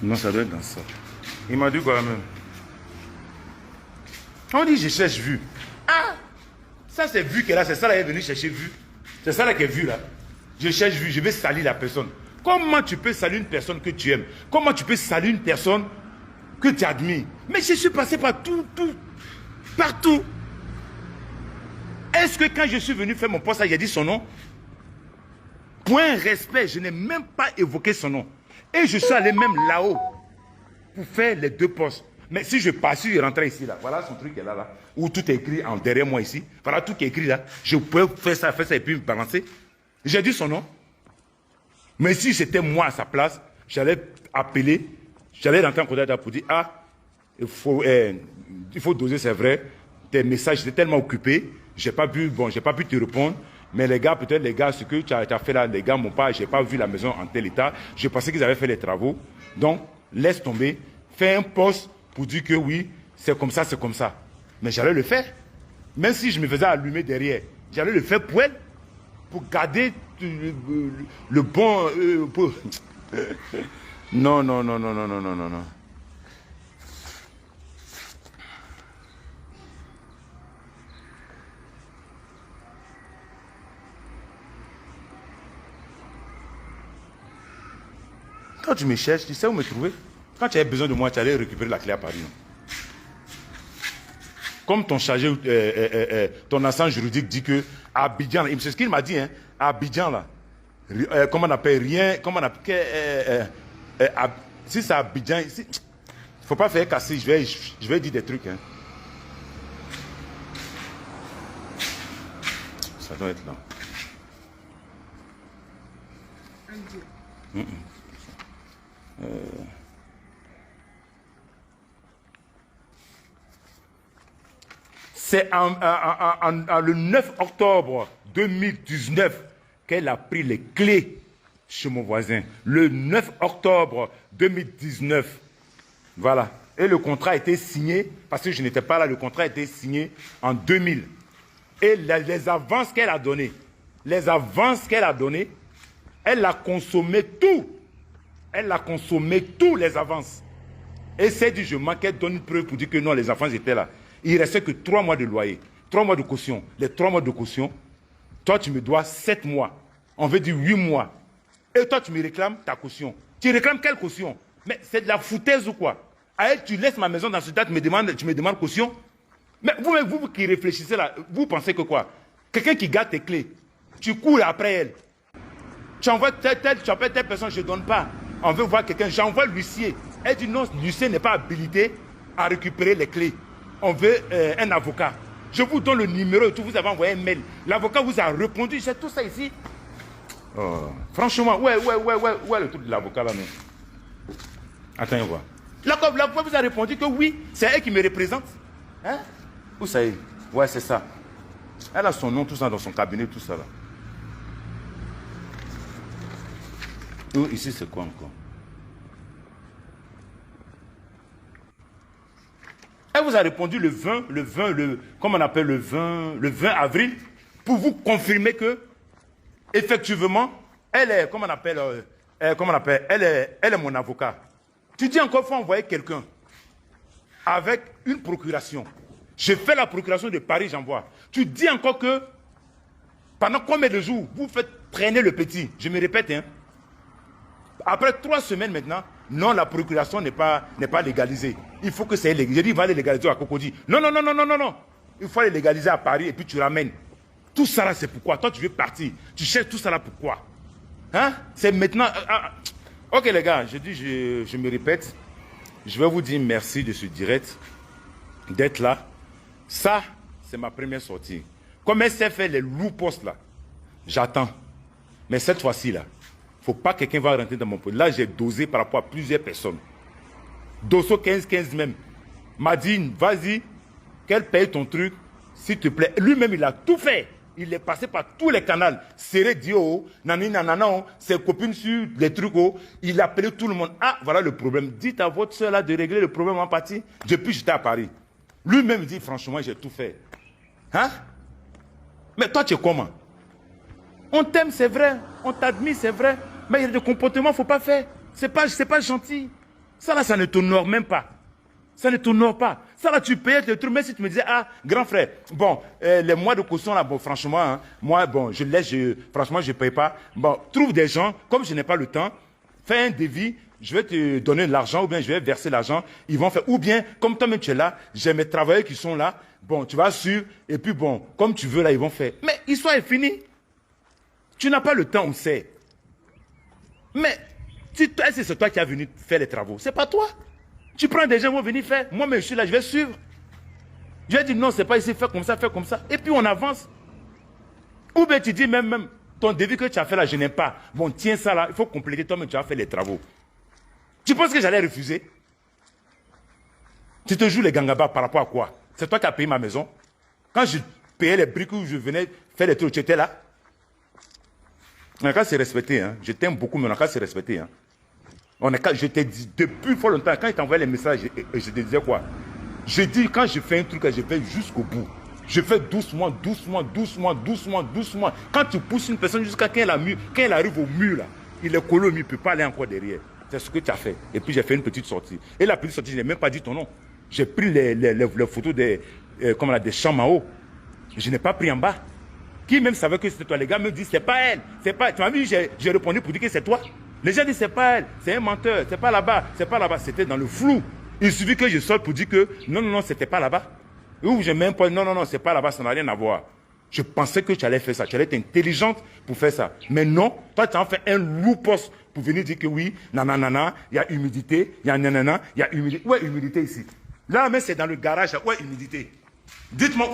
Non, ça doit être dans ça. Il m'a dit quoi même? On dit je cherche vu. Ah! Ça c'est vu qu'elle a, c'est ça là, elle est venue chercher vu. C'est ça là qu'elle est vu là. Je cherche vu, je vais salir la personne. Comment tu peux salir une personne que tu aimes? Comment tu peux salir une personne que tu admires? Mais je suis passé par partout. Est-ce que quand je suis venu faire mon poste, j'ai dit son nom? Point respect, je n'ai même pas évoqué son nom. Et je suis allé même là-haut pour faire les 2 postes. Mais si je passe, je rentrais ici, là. Voilà son truc est là, où tout est écrit en derrière moi ici. Voilà tout qui est écrit là. Je pouvais faire ça et puis me balancer. J'ai dit son nom. Mais si c'était moi à sa place, j'allais appeler, j'allais rentrer en contact pour dire, ah, il faut doser, c'est vrai. Tes messages, j'étais tellement occupé, j'ai pas pu te répondre. Mais les gars, peut-être les gars, ce que tu as fait là, les gars m'ont pas, j'ai pas vu la maison en tel état. Je pensais qu'ils avaient fait les travaux. Donc, laisse tomber, fais un poste pour dire que oui, c'est comme ça, c'est comme ça. Mais j'allais le faire. Même si je me faisais allumer derrière, j'allais le faire pour elle, pour garder le bon... Non, non, non, non, non, non, non, non, non. Quand tu me cherches, tu sais où me trouver. Quand tu avais besoin de moi, tu allais récupérer la clé à Paris. Non? Comme ton chargé, ton assistant juridique dit que à Abidjan, c'est ce qu'il m'a dit, hein, à Abidjan, là, comment on appelle rien, comment on appelle, si c'est à Abidjan, il ne faut pas faire casser, je vais dire des trucs. Hein. Ça doit être là. C'est le 9 octobre 2019 qu'elle a pris les clés chez mon voisin. Le 9 octobre 2019. Voilà. Et le contrat a été signé, parce que je n'étais pas là, le contrat a été signé en 2000. Et les avances qu'elle a données, elle a consommé tout. Elle a consommé tous les avances. Et c'est dit, je manquais, donne une preuve pour dire que non, les enfants étaient là. Il ne restait que 3 mois de loyer, 3 mois de caution. Les 3 mois de caution, toi, tu me dois 7 mois. On veut dire 8 mois. Et toi, tu me réclames ta caution. Tu réclames quelle caution? Mais c'est de la foutaise ou quoi? Allez, tu laisses ma maison dans ce date, tu me demandes caution? Mais vous qui réfléchissez là, vous pensez que quoi? Quelqu'un qui garde tes clés, tu cours après elle. Tu envoies tu appelles telle personne, je ne donne pas. On veut voir quelqu'un, j'envoie l'huissier. Elle dit non, l'huissier n'est pas habilité à récupérer les clés. On veut un avocat. Je vous donne le numéro et tout, vous avez envoyé un mail. L'avocat vous a répondu, j'ai tout ça ici. Oh, franchement, ouais, le truc de l'avocat là, non. Attends, on voit. L'avocat vous a répondu que oui, c'est elle qui me représente. Hein? Où ça est? Ouais, c'est ça. Elle a son nom, tout ça, dans son cabinet, tout ça là. Ici, c'est quoi encore? Elle vous a répondu comment on appelle le 20 avril, pour vous confirmer que, effectivement, elle est, elle est mon avocat. Tu dis encore, il faut envoyer quelqu'un avec une procuration. Je fais la procuration de Paris, j'envoie. Tu dis encore que, pendant combien de jours, vous faites traîner le petit? Je me répète, hein. Après 3 semaines maintenant, non, la procuration n'est pas légalisée. Il faut que c'est légalisé. J'ai dit, il va aller légaliser à Cocody. Non. Il faut aller légaliser à Paris et puis tu ramènes. Tout ça là, c'est pourquoi? Toi, tu veux partir. Tu cherches tout ça là, pourquoi? Hein? C'est maintenant... Ok les gars, je dis, je me répète. Je vais vous dire merci de ce direct, d'être là. Ça, c'est ma première sortie. Comme elle s'est fait les loups postes là, j'attends. Mais cette fois-ci là, il ne faut pas que quelqu'un va rentrer dans mon poste. Là, j'ai dosé par rapport à plusieurs personnes. Dosso 15 même. M'a dit, vas-y, qu'elle paye ton truc, s'il te plaît. Lui-même, il a tout fait. Il est passé par tous les canaux. Serré Dio, nani nanana, ses copines sur les trucs. Il appelait tout le monde. Ah, voilà le problème. Dites à votre soeur là de régler le problème en partie. Depuis j'étais à Paris. Lui-même dit, franchement, j'ai tout fait. Hein? Mais toi, tu es comment? On t'aime, c'est vrai. On t'admire, c'est vrai. Mais il y a des comportements qu'il ne faut pas faire. C'est pas gentil. Ça là, ça ne t'honore même pas. Ça ne t'honore pas. Ça là, tu payais tes trucs. Mais si tu me disais, ah, grand frère, bon, les mois de caution là, bon, franchement, hein, moi, bon, je laisse, franchement, je ne paye pas. Bon, trouve des gens, comme je n'ai pas le temps, fais un devis, je vais te donner de l'argent ou bien je vais verser l'argent. Ils vont faire, ou bien, comme toi-même tu es là, j'ai mes travailleurs qui sont là, bon, tu vas suivre, et puis bon, comme tu veux là, ils vont faire. Mais l'histoire est finie. Tu n'as pas le temps, on sait. Mais, est-ce que c'est toi qui as venu faire les travaux? C'est pas toi. Tu prends des gens qui vont venir faire. Moi, mais je suis là, je vais suivre. Je vais dire non, c'est pas ici, fais comme ça, fais comme ça. Et puis on avance. Ou bien tu dis même ton devis que tu as fait là, je n'aime pas. Bon, tiens ça là, il faut compléter toi-même, tu as fait les travaux. Tu penses que j'allais refuser? Tu te joues les gangabas par rapport à quoi? C'est toi qui as payé ma maison. Quand je payais les briques où je venais faire les trucs, tu étais là. On a qu'à se respecter, hein. Je t'aime beaucoup, mais on a qu'à se respecter, hein. Je t'ai dit depuis fort longtemps, quand il t'envoyait les messages, je te disais quoi? Je dis, quand je fais un truc, je fais jusqu'au bout. Je fais doucement, doucement, doucement, doucement, doucement. Quand tu pousses une personne jusqu'à quand elle arrive au mur, là, il est collé au mur, il ne peut pas aller encore derrière. C'est ce que tu as fait. Et puis j'ai fait une petite sortie. Et la petite sortie, je n'ai même pas dit ton nom. J'ai pris les photos des chambres en haut. Je n'ai pas pris en bas. Qui même savait que c'était toi? Les gars me disent, c'est pas elle. C'est pas. Tu m'as vu, j'ai répondu pour dire que c'est toi. Les gens disent, c'est pas elle. C'est un menteur. C'est pas là-bas. C'est pas là-bas. C'était dans le flou. Il suffit que je sorte pour dire que non, non, non, c'était pas là-bas. Ou je même pas, non, non, non, c'est pas là-bas, ça n'a rien à voir. Je pensais que tu allais faire ça. Tu allais être intelligente pour faire ça. Mais non, toi, tu as fait un lourd poste pour venir dire que oui, nanana, il y a humidité, il y a nanana, il y a humidité. Où est humidité ici? Là, mais c'est dans le garage. Où est humidité? Dites-moi,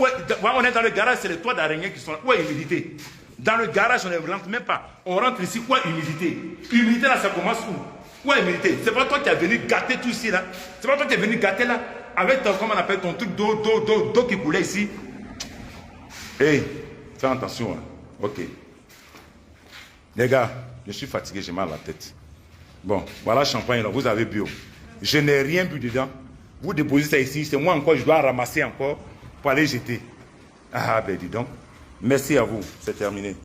on est dans le garage, c'est les toits d'araignée qui sont là. Où est humidité? Dans le garage, on ne rentre même pas. On rentre ici, où est humidité? Humidité, là, ça commence où? Où est humidité? C'est pas toi qui es venu gâter tout ici, là. C'est pas toi qui es venu gâter là. Avec ton, comment on appelle, ton truc d'eau qui coulait ici. Hey, fais attention, hein. Ok. Les gars, je suis fatigué, j'ai mal à la tête. Bon, voilà champagne là, vous avez bu. Je n'ai rien bu dedans. Vous déposez ça ici, c'est moi encore, je dois ramasser encore pour aller jeter. Ah ben dis donc. Merci à vous, c'est terminé.